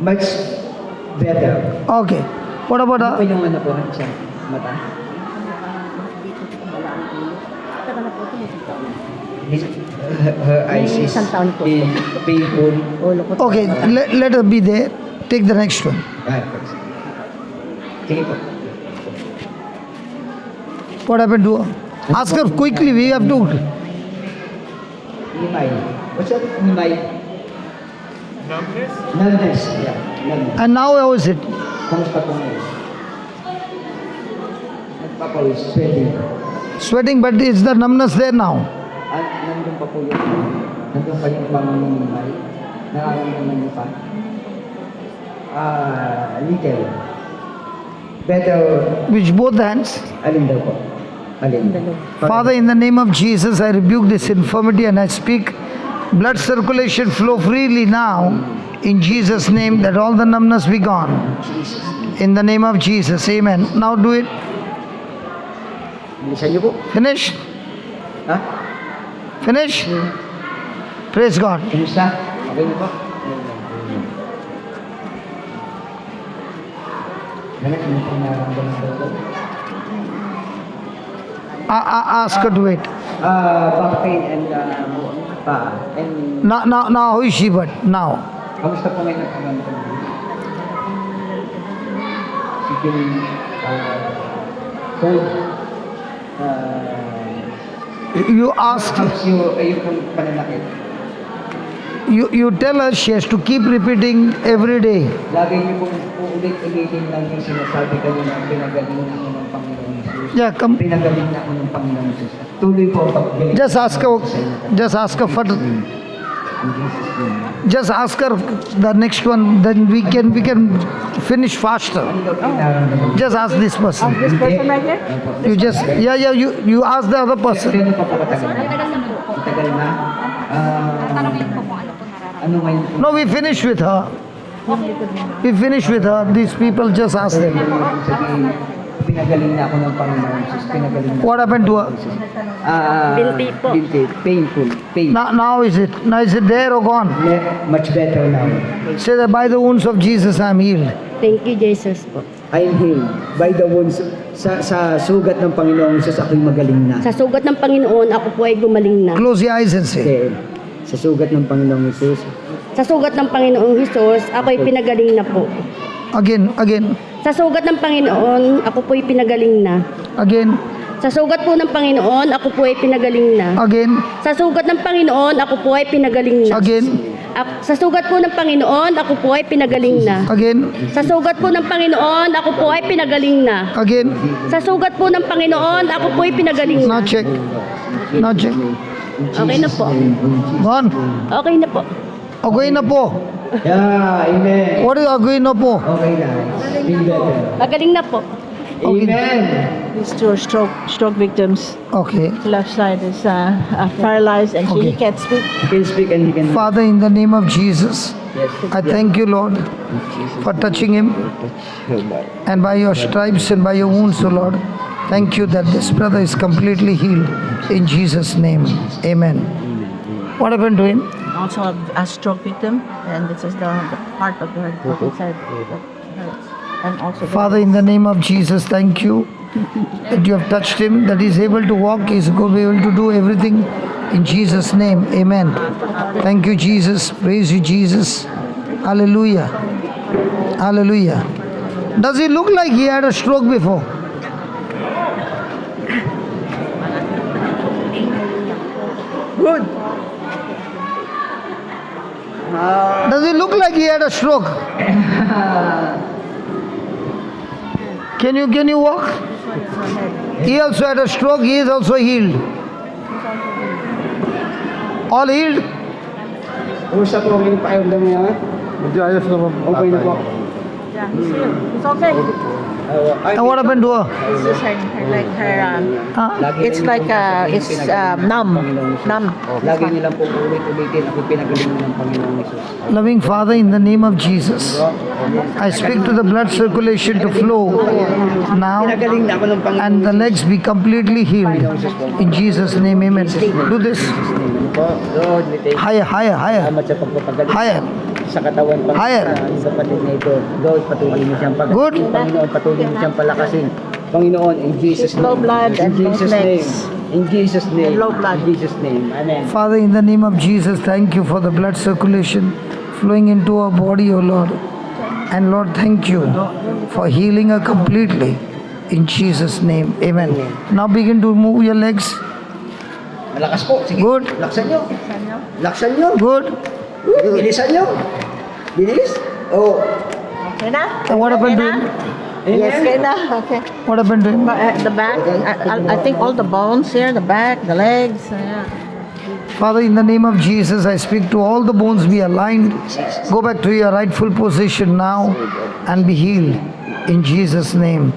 Much better. Okay. What about Ano po her? yung ano po sa mata? Her eyes is painful. Okay, let her be there. Take the next one. Right. Sige po. What happened to her? Ask her quickly. We have to. Nimay. What's that? Nimay? Numbness? Numbness, yeah. Numbness. And now how is it? Kamusta po ngayon? Nagpapawis, sweating. Sweating, but is the numbness there now? At nandun pa po yung, nandun pa yung pangungumay. Nararamdaman niyo pa? Little. Better, Which both hands. alin daw po? Alin? Father, in the name of Jesus, I rebuke this infirmity and I speak blood circulation flow freely now. In Jesus' name, that all the numbness be gone. In the name of Jesus, amen. Now do it. Bilisan niyo po. Finish. Ha? Finish. Praise God. Kumusta? Okay niyo po? Ganun, ano po nararamdaman daw po? Ask her to wait. Back pain and pa. And Now, how is she? But now, kamusta po ngayon ang pangalaman? Sige, cold. you ask. How's yung pananakit? You tell her she has to keep repeating every day. Lagi niyo pong ulit-ulitin lang yung sinasabi kayo na pinagaling na ako ng Panginoon Jesus. Yeah, come. Pinagaling na ako ng Panginoon Jesus. Tuloy po ang paggaling. Just ask her. Just ask her for. In Jesus' name. Just ask her the next one. Then we can finish faster. Ano daw pinararamdaman? Just ask this person. This person right here? You just You ask the other person. Kailan pa po katagal na? Matagal na? Ano ngayon po? No, we finish with her. We finish with her. These people just ask them. Sabi, pinagaling na ako ng Panginoon Jesus. Pinagaling na. What happened to her? Binti po. Binti. Painful. Pain. Now is it? Now is it there or gone? Much better now. Say that by the wounds of Jesus I am healed. Thank you, Jesus po. I am healed by the wounds. Sa sugat ng Panginoon Jesus, ako'y magaling na. Sa sugat ng Panginoon, ako po ay gumaling na. Close your eyes and say. Kasi sa sugat ng Panginoon Jesus, Sa sugat ng Panginoong Jesus, ako ay pinagaling na po. Again. Sa sugat ng Panginoon, ako po ay pinagaling na. Again. Sa sugat po ng Panginoon, ako po ay pinagaling na. Again. Sa sugat ng Panginoon, ako po ay pinagaling na. Again. Sa sugat po ng Panginoon, ako po ay pinagaling na. Again. Sa sugat po ng Panginoon, ako po ay pinagaling na. Again. Sa sugat po ng Panginoon, ako po ay pinagaling Now na. check. Now check. Okay na po. Gone. Okay na po. Okay na po. yeah, amen. What is okay na po? Okay na. Feel better. Magaling na po. Amen. These two are stroke victims. Okay. Left side is paralyzed and Okay. he can't speak. He can speak and he can... Father, in the name of Jesus, Yes. I thank you, Lord, for touching him. And by your stripes and by your wounds, O Lord, thank you that this brother is completely healed. In Jesus' name, amen. What happened to him? Also a stroke victim, and this is the part of the side that hurts. And also Father, in the name of Jesus, thank you that you have touched him, that he is able to walk, he is going to be able to do everything. In Jesus' name, amen. Thank you, Jesus. Praise you, Jesus. Hallelujah. Hallelujah. Does he look like he had a stroke before? Good. Does it look like he had a stroke? Can you walk? He also had a stroke. He is also healed. All healed? Kumusta po yung pakiramdam niya? Medyo ayos naman po. Okay na po. Yeah, it's okay. And what happened to her? It's just her like her Huh? it's like it's numb. Lagi nilang po ulit-ulitin ako pinagaling ng Panginoong Yesus. Loving Father, in the name of Jesus, I speak to the blood circulation to flow now Pinagaling na ako ng Panginoong and the legs be completely healed. In Jesus' name, amen. Do this. Lord, we thank you. Higher, higher, higher. Salamat sa pagpapagaling Higher. sa katawan Higher. sa kapatid na ito. Lord, patuloy mo siyang Good. Panginoon, patuloy mo siyang palakasin. Panginoon, in Jesus' Low name. blood In and low Jesus' name. legs. In Jesus' name. Low blood. In Jesus' name. Amen. Father, in the name of Jesus, thank you for the blood circulation flowing into our body, O Lord. And Lord, thank you for healing her completely. In Jesus' name, amen. Now begin to move your legs. Malakas po. Sige. Good. Laksan nyo. Laksan nyo. Good. Bilisan nyo. Bilis. Oh. Okay na? And what happened to Okay him? na? Yes, okay na. Okay. What happened to him? The back, I think all the bones here, the back, the legs. Yeah. Father, in the name of Jesus, I speak to all the bones be aligned. Go back to your rightful position now and be healed. In Jesus' name.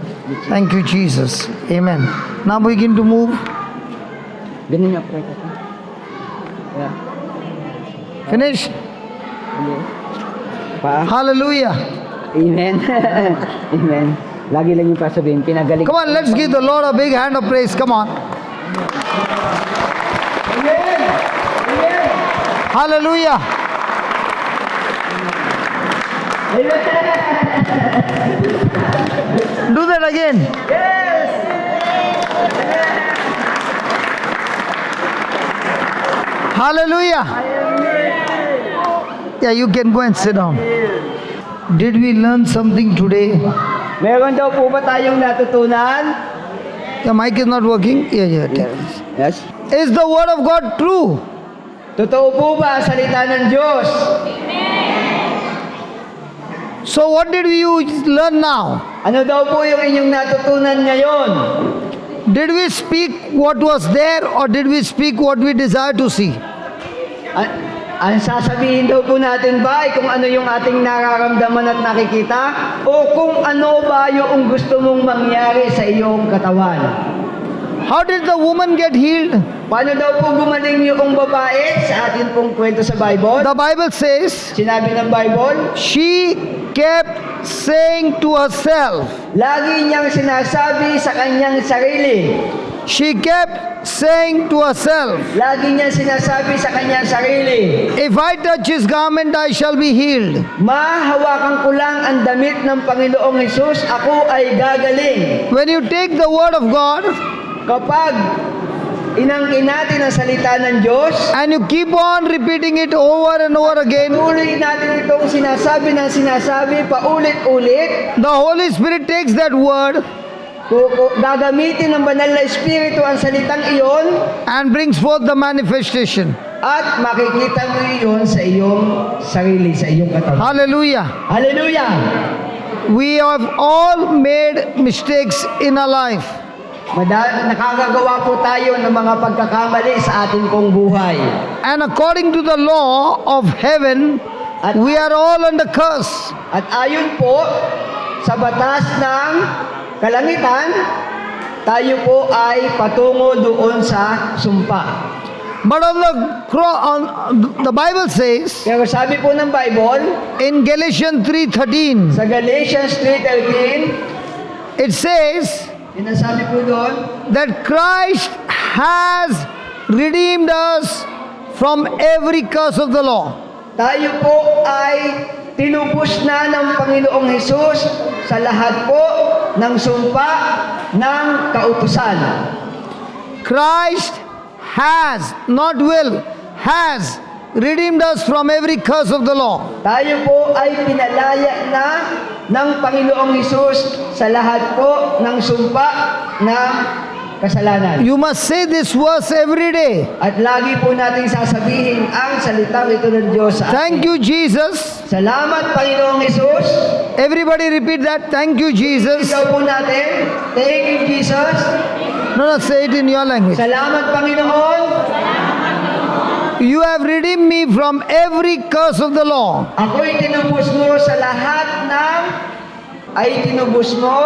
Thank you, Jesus. Amen. Now begin to move. Ganun nga po. Yeah. Finish. Pa. Hallelujah. Amen. Amen. Lagi lang yung pasabihin, pinagaling. Come on, let's give the Lord a big hand of praise. Come on. Hallelujah. Do that again. Hallelujah. Yeah, you can go and sit down. Did we learn something today? Meron daw po ba tayong natutunan? The mic is not working. Yeah. Take this. Yes. Is the word of God true? Totoo po ba ang salita ng Diyos? So what did we learn now? Ano daw po yung inyong natutunan ngayon? Did we speak what was there or did we speak what we desire to see? Ang sasabihin daw po natin ba ay kung ano yung ating nararamdaman at nakikita o kung ano ba yung gusto mong mangyari sa iyong katawan? How did the woman get healed? Paano daw po gumaling yung babae sa atin pong kwento sa Bible? The Bible says Sinabi ng Bible, she kept saying to herself, lagi niyang sinasabi sa kanyang sarili. she kept saying to herself, Lagi niyang sinasabi sa kanyang sarili, if I touch his garment, I shall be healed. mahawakan ko lang ang damit ng Panginoong Hesus, ako ay gagaling. When you take the word of God Kapag inangkin natin ang salita ng Diyos, and you keep on repeating it over and over again, tuloy natin itong sinasabi ng sinasabi, paulit-ulit, the Holy Spirit takes that word gagamitin ng banal na Espiritu ang salitang iyon and brings forth the manifestation. at makikita mo iyon sa iyong sarili, sa iyong katawan. Hallelujah. Hallelujah! We have all made mistakes in our life. Nakakagawa po tayo ng mga pagkakamali sa ating pong buhay. And according to the law of heaven, we are all under curse. At ayon po sa batas ng kalangitan, tayo po ay patungo doon sa sumpa. But on the Bible says Pero sabi po ng Bible, in Galatians 3:13, sa Galatians 3:13, it says sinasabi po doon, that Christ has redeemed us from every curse of the law. tayo po ay tinubos na ng Panginoong Hesus sa lahat po ng sumpa ng kautusan. Christ has, not will, has redeemed us from every curse of the law. Tayo po ay pinalaya na ng Panginoong Hesus sa lahat po ng sumpa ng kasalanan. You must say this verse every day. At lagi po nating sasabihin ang salitang ito ng Diyos sa Thank atin. you, Jesus. Salamat, Panginoong Hesus. Everybody repeat that. Thank you, Jesus. Ikaw po natin. Thank you, Jesus. No, say it in your language. Salamat, Panginoon. You have redeemed me from every curse of the law. Ako'y tinubos mo sa lahat ng tinubos mo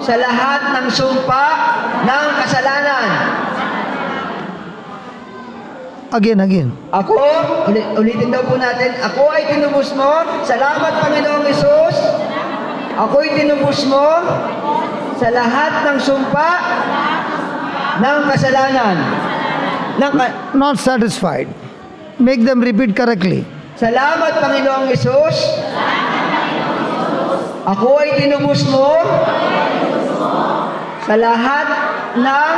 sa lahat ng sumpa ng kasalanan. Again. Ako, ulitin daw po natin, ako ay tinubos mo. Salamat, Panginoong Hesus. Ako'y tinubos mo sa lahat ng sumpa ng kasalanan. Not satisfied. Make them repeat correctly. Salamat, Panginoong Hesus. Ako ay tinubos mo sa lahat ng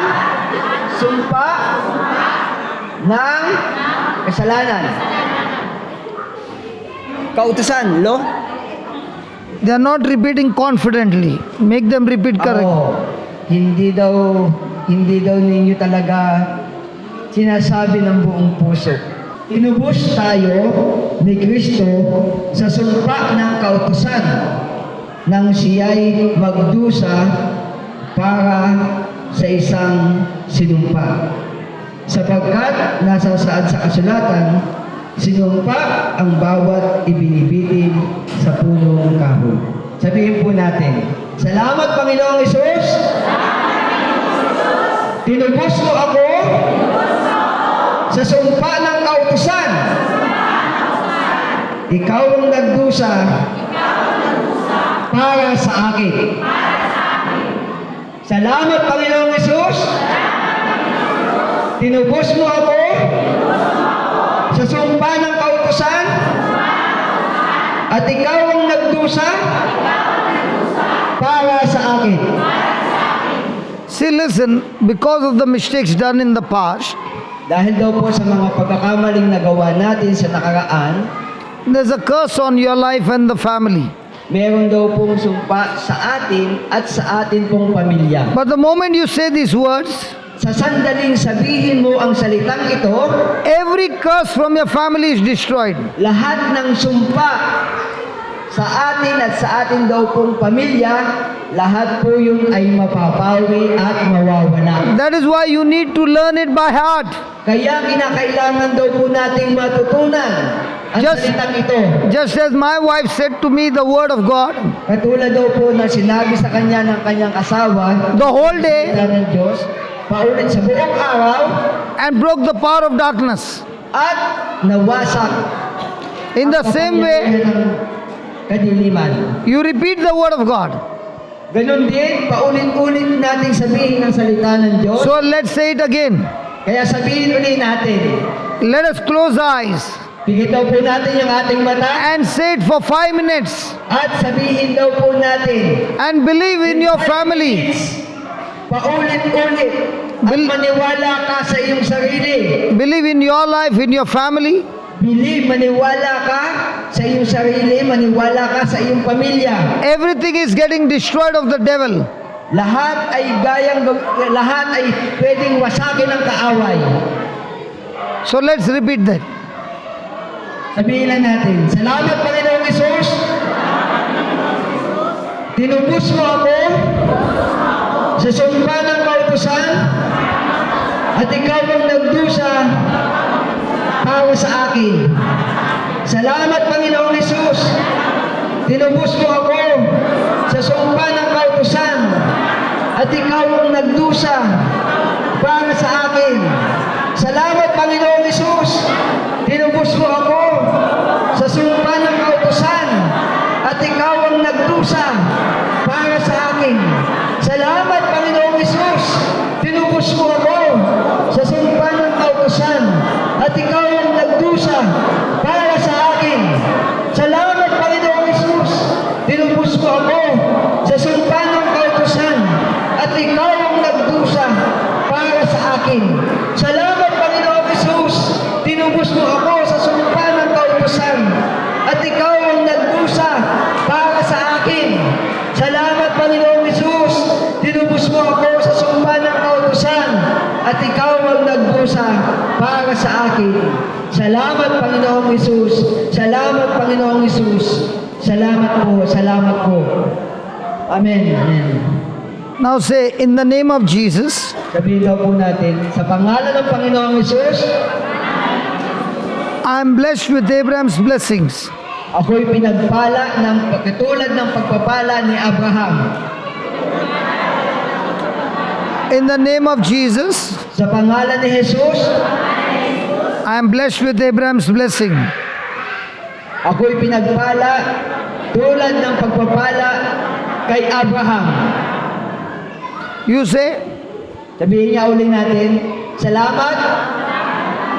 sumpa ng kasalanan. Kautusan, lo? They are not repeating confidently. Make them repeat correctly. Hindi daw ninyo talaga sinasabi ng buong puso. Tinubos tayo ni Kristo sa sumpa ng kautusan nang siya'y magdusa para sa isang sinumpa. Sapagkat nasasaad sa kasulatan, sinumpa ang bawat ibinibitin sa punong kahoy. Sabihin po natin, salamat, Panginoong Hesus. Tinubos mo ako sa sumpa ng kautusan. Ikaw ang nagdusa para sa akin. Salamat, Panginoong Hesus. Tinubos mo ako sa sumpa ng kautusan at ikaw ang nagdusa para sa akin. See, listen, because of the mistakes done in the past, Dahil daw po sa mga pagkakamaling nagawa natin sa nakaraan, there's a curse on your life and the family. meron daw pong sumpa sa atin at sa atin pong pamilya. But the moment you say these words, Sa sandaling sabihin mo ang salitang ito, every curse from your family is destroyed. lahat ng sumpa sa atin at sa atin daw pong pamilya, lahat po yun ay mapapawi at mawawala. That is why you need to learn it by heart. Kaya kinakailangan daw po nating matutunan ang salitang ito. Just as my wife said to me the word of God, Katulad daw po na sinabi sa kanya ng kanyang asawa, the whole day, salita ng Diyos, paulit sa buong araw, and broke the power of darkness. at nawasak In the same way, ng kadiliman. you repeat the word of God. Ganon din, paulit-ulit nating sabihin ang salita ng Diyos. So let's say it again. Kaya sabihin ulit natin, Let us close our eyes bigit daw po natin yung ating mata and say it for 5 minutes at sabihin daw po natin, and believe in your family. paulit-ulit at maniwala ka sa iyong sarili. Believe in your life, in your family. Maniwala ka sa iyong sarili, maniwala ka sa iyong pamilya. Everything is getting destroyed of the devil. Lahat ay pwedeng wasakin ng kaaway. So let's repeat that. Sabihin lang natin, salamat Panginoong Hesus. Tinubos mo ako sa sumpa ng kautusan at ikaw ang nagdusa para sa akin. Salamat Panginoong Hesus. Tinubos mo ako sa sumpa ng kautusan at ikaw ang nagdusa para sa akin. Salamat Panginoong Hesus. Tinubos mo ako sa sumpa ng kautusan at ikaw ang nagdusa para sa akin. Salamat Panginoong Hesus. Tinubos mo ako sa sumpa ng kautusan at ikaw ang nagdusa para sa akin. Salamat Panginoong Hesus. Tinubos mo ako sa sumpa ng kautusan at ikaw ang nagdusa para sa akin. Salamat Panginoong Hesus. Tinubos mo ako sa sumpa ng kautusan at ikaw ang nagdusa para sa akin. Salamat Panginoong Hesus. Tinubos mo ako sa sumpa at ikaw ang nagdusa para sa akin. Salamat, Panginoong Hesus. Salamat, Panginoong Hesus. Salamat po, salamat po. Amen. Amen. Now say, in the name of Jesus, Sabihin daw po natin, sa pangalan ng Panginoong Hesus, I am blessed with Abraham's blessings. ako'y pinagpala ng katulad ng pagpapala ni Abraham. In the name of Jesus, Sa pangalan ni Jesus, I am blessed with Abraham's blessing. ako'y pinagpala tulad ng pagpapala kay Abraham. You say, Sabihin niya ulit natin, salamat,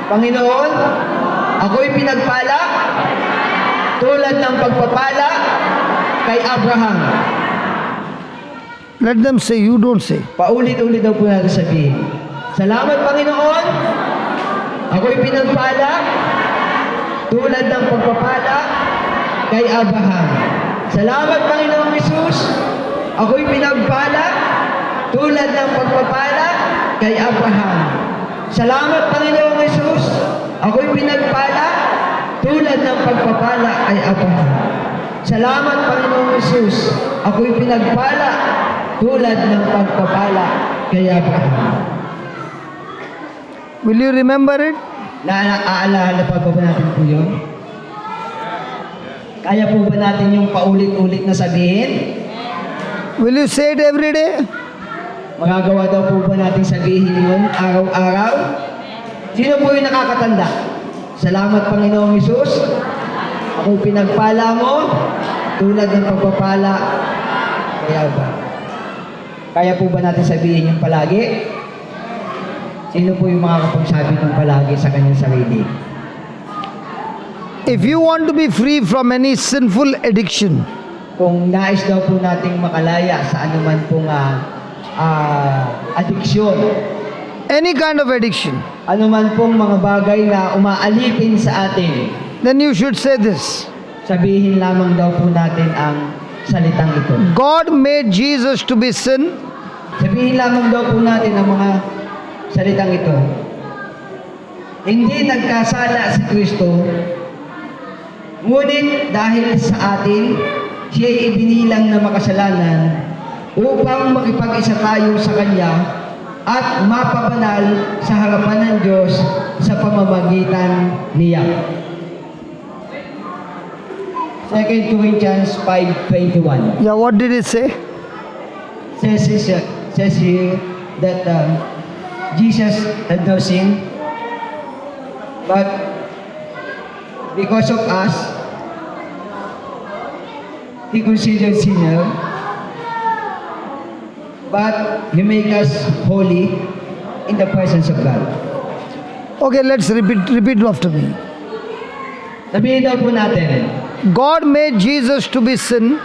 Panginoon, ako'y pinagpala tulad ng pagpapala kay Abraham. let them say, you don't say. Paulit-ulit daw po natin sabihin. Salamat, Panginoon, ako'y pinagpala tulad ng pagpapala kay Abraham. Salamat, Panginoong Hesus, ako'y pinagpala tulad ng pagpapala kay Abraham. Salamat, Panginoong Hesus, ako'y pinagpala tulad ng pagpapala kay Abraham. Salamat, Panginoong Hesus, ako'y pinagpala tulad ng pagpapala kay Abraham. Will you remember it? Naaalala pa ba natin po yun? Kaya po ba natin yung paulit-ulit na sabihin? Will you say it every day? Magagawa daw po ba natin sabihin yun araw-araw? Sino po yung nakakatanda? Salamat, Panginoong Hesus. Ako'y pinagpala mo tulad ng pagpapala kay Abraham. Kaya po ba natin sabihin yung palagi? Sino po yung makakapagsabi ng palagi sa kanyang sarili? If you want to be free from any sinful addiction, Kung nais daw po nating makalaya sa anuman pong adiksyon, any kind of addiction, anuman pong mga bagay na umaalipin sa atin, then you should say this. sabihin lamang daw po natin ang salitang ito. God made Jesus to be sin, Sabihin lamang daw po natin ang mga salitang ito. Hindi nagkasala si Kristo, ngunit dahil sa atin, siya'y ibinilang na makasalanan upang makipag-isa tayo sa Kanya at mapabanal sa harapan ng Diyos sa pamamagitan niya. 2 Corinthians 5:21 yeah, what did it say? says here that Jesus had no sin, but because of us, He considered sinner, but He make us holy in the presence of God. Okay, let's repeat after me. Sabihin daw po natin, God made Jesus to be sin,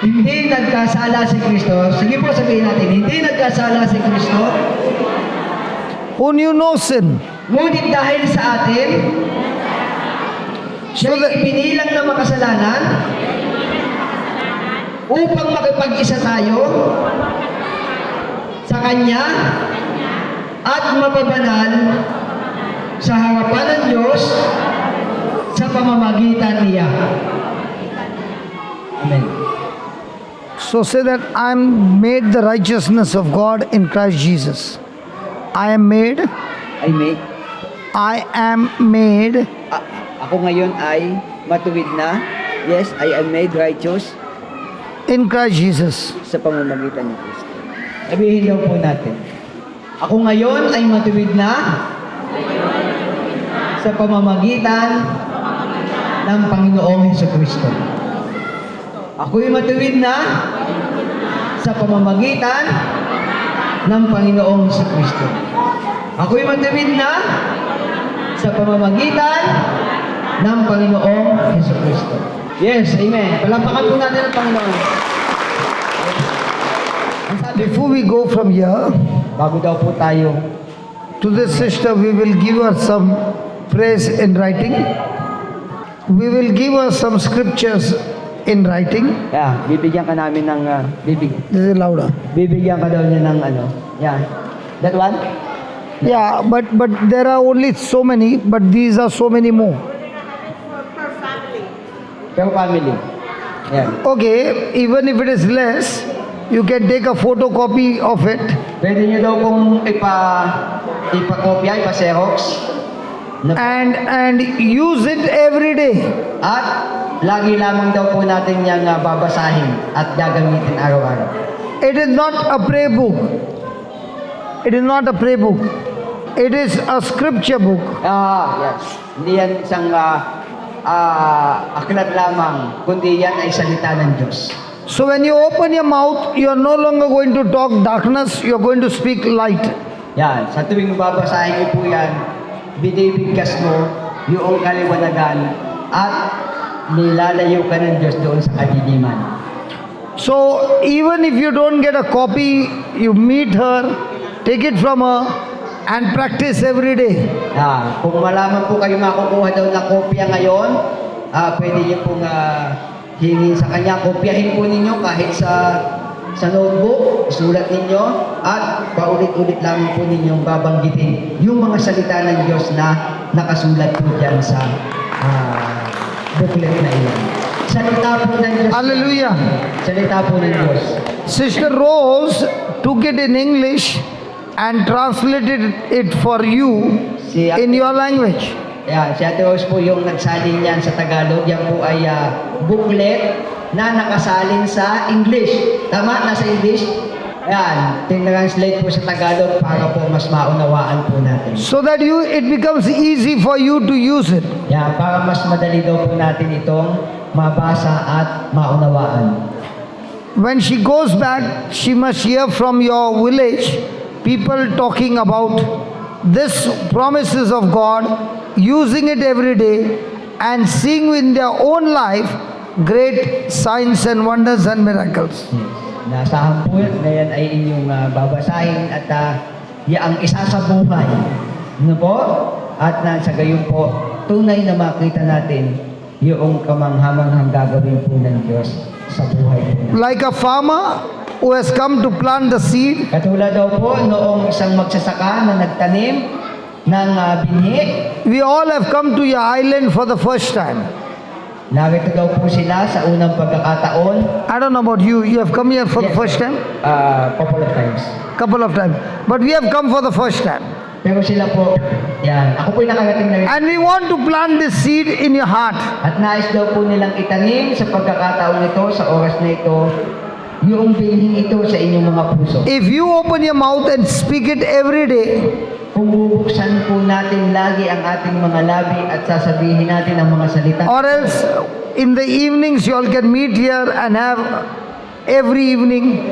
hindi nagkasala si Kristo. Sige po sabihin natin, hindi nagkasala si Kristo, who knew no sin, ngunit dahil sa atin, so siya that, ibinilang na makasalanan upang makipag-isa tayo sa Kanya at mapabanal sa harapan ng Diyos sa pamamagitan niya. Amen. so say that I am made the righteousness of God in Christ Jesus. I am made, I made, ako ngayon ay matuwid na. Yes, I am made righteous in Christ Jesus. sa pamamagitan ni Kristo. Sabihin daw po natin, ako ngayon ay matuwid na sa pamamagitan ng Panginoong Jesucristo. Ako'y matuwid na sa pamamagitan ng Panginoong Jesucristo. Ako'y matuwid na sa pamamagitan ng Panginoong Jesucristo. Yes, amen. Palampakan po natin ang Panginoon. Before we go from here Bago daw po tayo, to this sister, we will give her some praise in writing. We will give her some scriptures in writing. bibigyan ka namin ng, This is louder. bibigyan ka daw niya ng ano, yan. That one? Yeah, but there are only so many, but these are so many more. Per family. Yan. Okay, even if it is less, you can take a photocopy of it Pwede nyo daw kung ipakopya, ipa-xerox. and use it every day. At lagi lamang daw po natin yung babasahin at gagamitin araw-araw. It is not a prayer book. It is not a prayer book. It is a scripture book. Yes. Hindi yan isang aklat lamang, kundi yan ay salita ng Diyos. So when you open your mouth, you are no longer going to talk darkness, you are going to speak light. Yan. Sa tuwing babasahin niyo po yan, binibigkas mo yung kaliwanagan at nilalayo ka ng Diyos doon sa kadiliman. So even if you don't get a copy, you meet her, take it from her and practice every day. Kung malaman po kayo makukuha daw ng kopya ngayon, pwede niyo pong hingin sa kanya. Kopyahin po ninyo kahit sa notebook, sulat ninyo at paulit-ulit lang po ninyong babanggitin yung mga salita ng Diyos na nakasulat po dyan sa booklet na iyon. Salita po ng Diyos. Hallelujah. Salita po ng Diyos. Sister Rose took it in English and translated it for you in your language. Yan, si Ate Rose po yung nagsalin niyan sa Tagalog. Yan po ay booklet na nakasalin sa English. Tama? Nasa English? Yan, tinranslate po sa Tagalog para po mas maunawaan po natin. So that it becomes easy for you to use it. Yan, para mas madali daw po natin itong mabasa at maunawaan. When she goes back, she must hear from your village people talking about this promises of God, using it every day and seeing in their own life great signs and wonders and miracles. Nasahan po na yan ay inyong babasahin at ang isa sa buhay. Ano po? At sa gayon po, tunay na makita natin yung kamanghamanghang gagawin po ng Diyos sa buhay po. Like a farmer who has come to plant the seed, Katulad daw po noong isang magsasaka na nagtanim ng binhi, we all have come to your island for the first time. narito daw po sila sa unang pagkakataon. I don't know about you, you have come here for the first time? Couple of times. Couple of times. But we have come for the first time. Pero sila po, yan, ako po'y nakarating na rin. And we want to plant this seed in your heart. At nais daw po nilang itanim sa pagkakataon ito, sa oras na ito, yung binhing ito sa inyong mga puso. If you open your mouth and speak it every day, Kung bubuksan po natin lagi ang ating mga labi at sasabihin natin ang mga salita. or else in the evenings you all can meet here and have every evening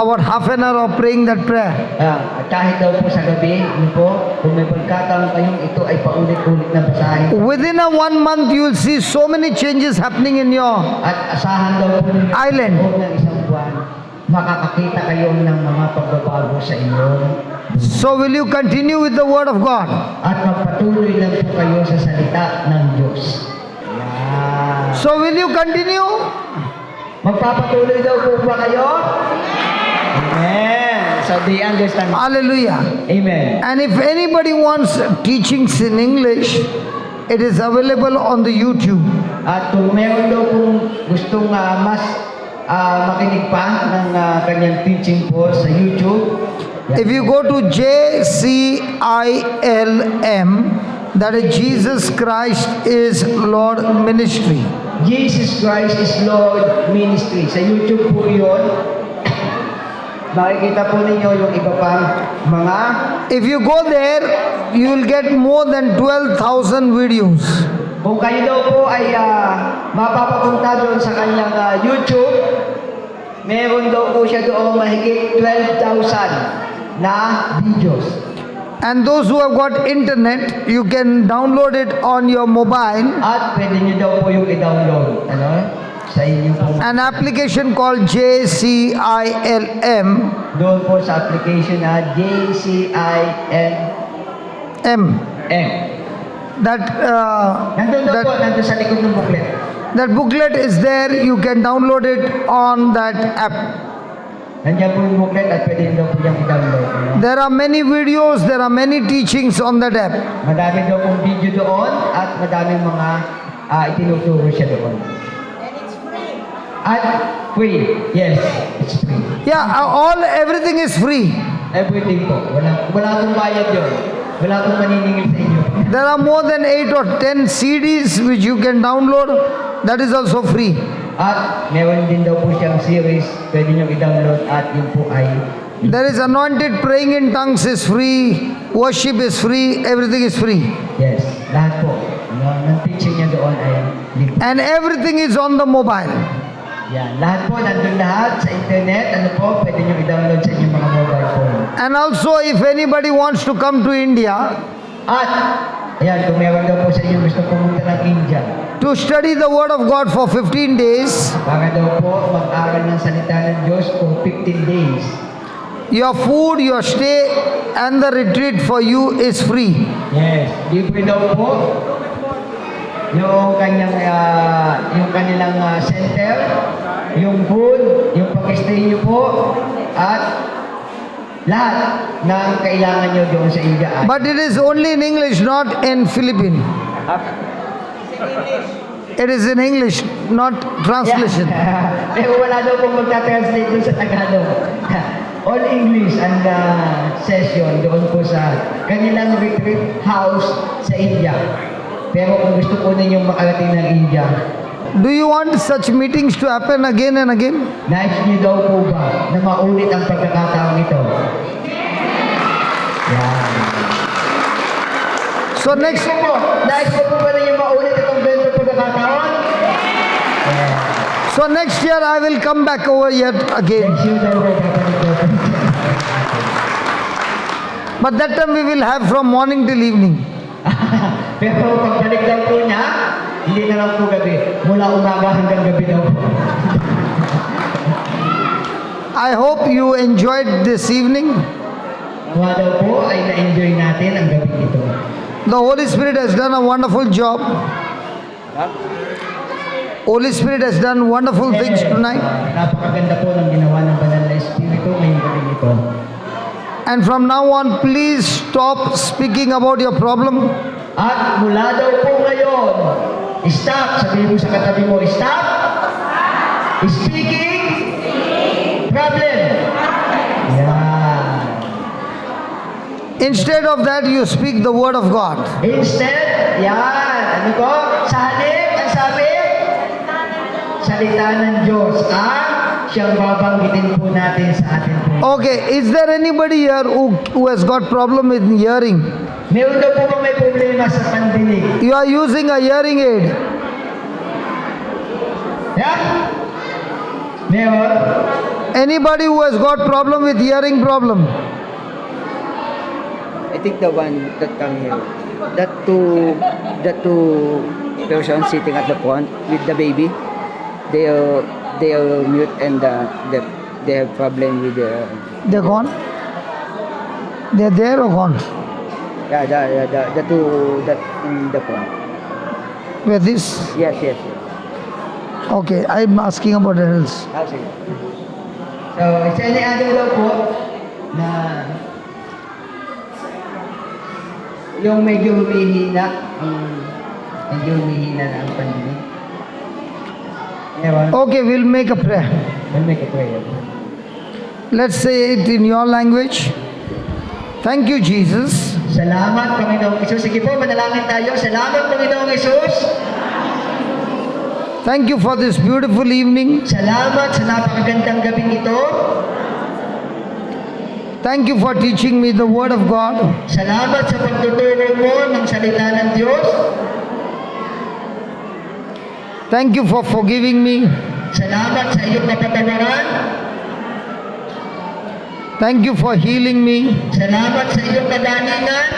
about half an hour of praying that prayer. At kahit daw po sa gabi, yun po, kung may pagkataon kayong ito ay paulit-ulit na basahin. Within a 1 month you will see so many changes happening in your At asahan daw po ninyo Island. sa loob ng isang buwan, makakakita kayo ng mga pagbabago sa inyo. So will you continue with the word of God? At magpatuloy lang po kayo sa salita ng Diyos. Yan. So will you continue? Magpapatuloy daw po ba kayo? Amen. So they understand. Hallelujah. Amen. And if anybody wants teachings in English, it is available on the YouTube. At kung meron daw pong gustong mas makinig pa ng kanyang teaching po sa YouTube, If you go to JCILM, that is Jesus Christ is Lord Ministry. Jesus Christ is Lord Ministry. Sa YouTube po yun. Makikita po ninyo yung iba pang mga... If you go there, you will get more than 12,000 videos. Kung kayo daw po ay mapapapunta doon sa kanyang YouTube, meron daw po siya doon mahigit 12,000 na videos. And those who have got internet, you can download it on your mobile. At pwede nyo daw po yung i-download. Ano? Sa inyo po. An application called JCILM. Doon po sa application na JCILM. That Nandun daw po, nandun sa likod ng booklet. that booklet is there. You can download it on that app. Nandiyan po yung booklet at pwede daw po niyang i-download. Ano? There are many videos, there are many teachings on that app. Madami daw pong video doon at madaming mga itinuturo siya doon. At free. Yes, it's free. Yeah, everything is free. Everything po. Wala akong bayad yun. Wala akong maniningil sa inyo. There are more than 8 or 10 CDs which you can download. That is also free. At meron din daw po siyang series, pwede nyo i-download at yun po ay There is anointed praying in tongues is free. Worship is free. Everything is free. yes, lahat po. Ng teaching niya doon ay libre. And everything is on the mobile. Yan, lahat po, nandun lahat sa internet, ano po, pwede nyo i-download sa inyong mga mobile phone. And also if anybody wants to come to India At, ayan, kung meron daw po sa inyo gusto pumunta ng India, to study the word of God for 15 days, para daw po mag-aral ng salita ng Diyos for 15 days. your food, your stay and the retreat for you is free. Yes, libre daw po yung kanilang center, yung food, yung pag-stay nyo po, at lahat ng kailangan nyo doon sa India. But it is only in English, not in Philippine. It is in English, not translation. Pero wala daw pong magta-translate doon sa Tagalog. All English ang session doon po sa kanilang retreat house sa India. Pero kung gusto po ninyong makarating ng India, Do you want such meetings to happen again and again? nais niyo daw po ba na maulit ang pagkakataong ito? Yan. So next, Nais ko po ba ninyo maulit itong ganito pagkakataon? Yeah. so next year I will come back over yet again. Next year daw po babalik daw po. But that time we will have from morning till evening. Pero pagbalik daw po niya, hindi na lang po gabi. Mula umaga hanggang gabi daw po. I hope you enjoyed this evening. Nawa daw po ay na-enjoy natin ang gabi ito. The Holy Spirit has done a wonderful job. Holy Spirit has done wonderful things tonight. Napakaganda po ng ginawa ng Banal na Espiritu ngayong gabi ito. And from now on, please stop speaking about your problem. At mula daw po ngayon, stop, sabihin mo sa katabi mo, stop, speaking, problem. Yan. Instead of that, you speak the word of God. Instead, yan, ano ko, sa halip, ang sabi, salita ng Diyos, siyang babanggitin po natin sa atin po. Okay, is there anybody here who has got problem with hearing? Meron daw po bang may problema sa pandinig? You are using a hearing aid. Yeah? Meron? Anybody who has got problem with hearing problem? I think the one that come here, that two persons sitting at the front with the baby, they are mute and they have problem with the They're gone? They're there or gone? the two that in the front. Where this? Yes. Okay, I'm asking about else. Sige. So, isa ni Adam daw po na yung medyo humihina na ang pandinig. Meron? Okay, we'll make a prayer. We'll make a prayer. Let's say it in your language. Thank you, Jesus. Salamat, Panginoong Isus. Sige po, manalangin tayo. Salamat, Panginoong Isus. Thank you for this beautiful evening. Salamat sa napakagandang gabing ito. Thank you for teaching me the word of God. Salamat sa pagtuturo mo ng salita ng Diyos. Thank you for forgiving me. Salamat sa iyong kapatawaran. Thank you for healing me. Salamat sa iyong kagalingan.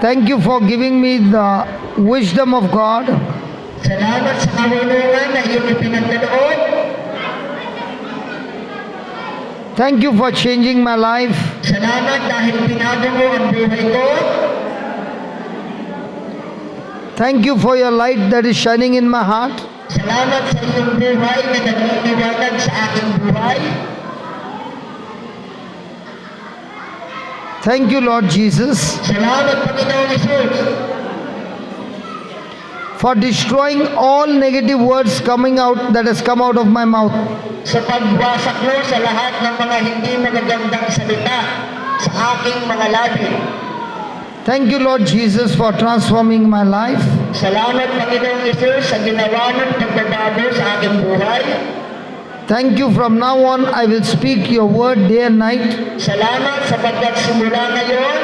Thank you for giving me the wisdom of God. Salamat sa karunungan na iyong ipinagdaloon. Thank you for changing my life. Salamat dahil binago mo ang buhay ko. Thank you for your light that is shining in my heart. Salamat sa iyong buhay na nagliliwanag sa aking buhay. Thank you, Lord Jesus, Salamat, Panginoong Hesus, for destroying all negative words that has come out of my mouth. sa pagwasak mo sa lahat ng mga hindi magagandang salita sa aking mga labi. Thank you, Lord Jesus, for transforming my life. Salamat, Panginoong Hesus, sa ginawa ng pagbabago sa aking buhay. Thank you. From now on, I will speak your word day and night. Salamat sapagkat simula ngayon,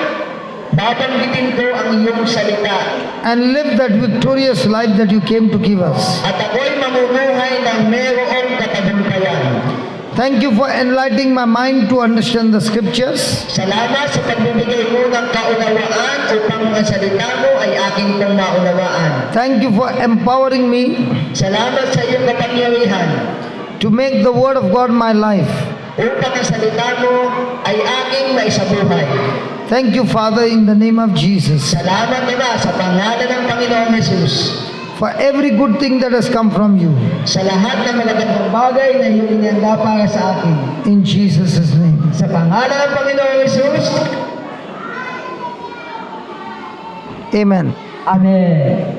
babanggitin ko ang iyong salita. And live that victorious life that you came to give us. At ako'y mamumuhay ng mayroong katagumpayan. Thank you for enlightening my mind to understand the scriptures. Salamat sa pagbibigay mo ng kaunawaan upang ang salita mo ay aking pong maunawaan. Thank you for empowering me Salamat sa iyong kapangyarihan to make the word of God my life. upang ang salita mo ay aking maisabuhay. Thank you, Father, in the name of Jesus, Salamat, Ama, sa pangalan ng Panginoong Hesus, for every good thing that has come from you. sa lahat ng magagandang bagay na iyong inihanda para sa akin. In Jesus' name. Sa pangalan ng Panginoong Hesus, Amen. Amen.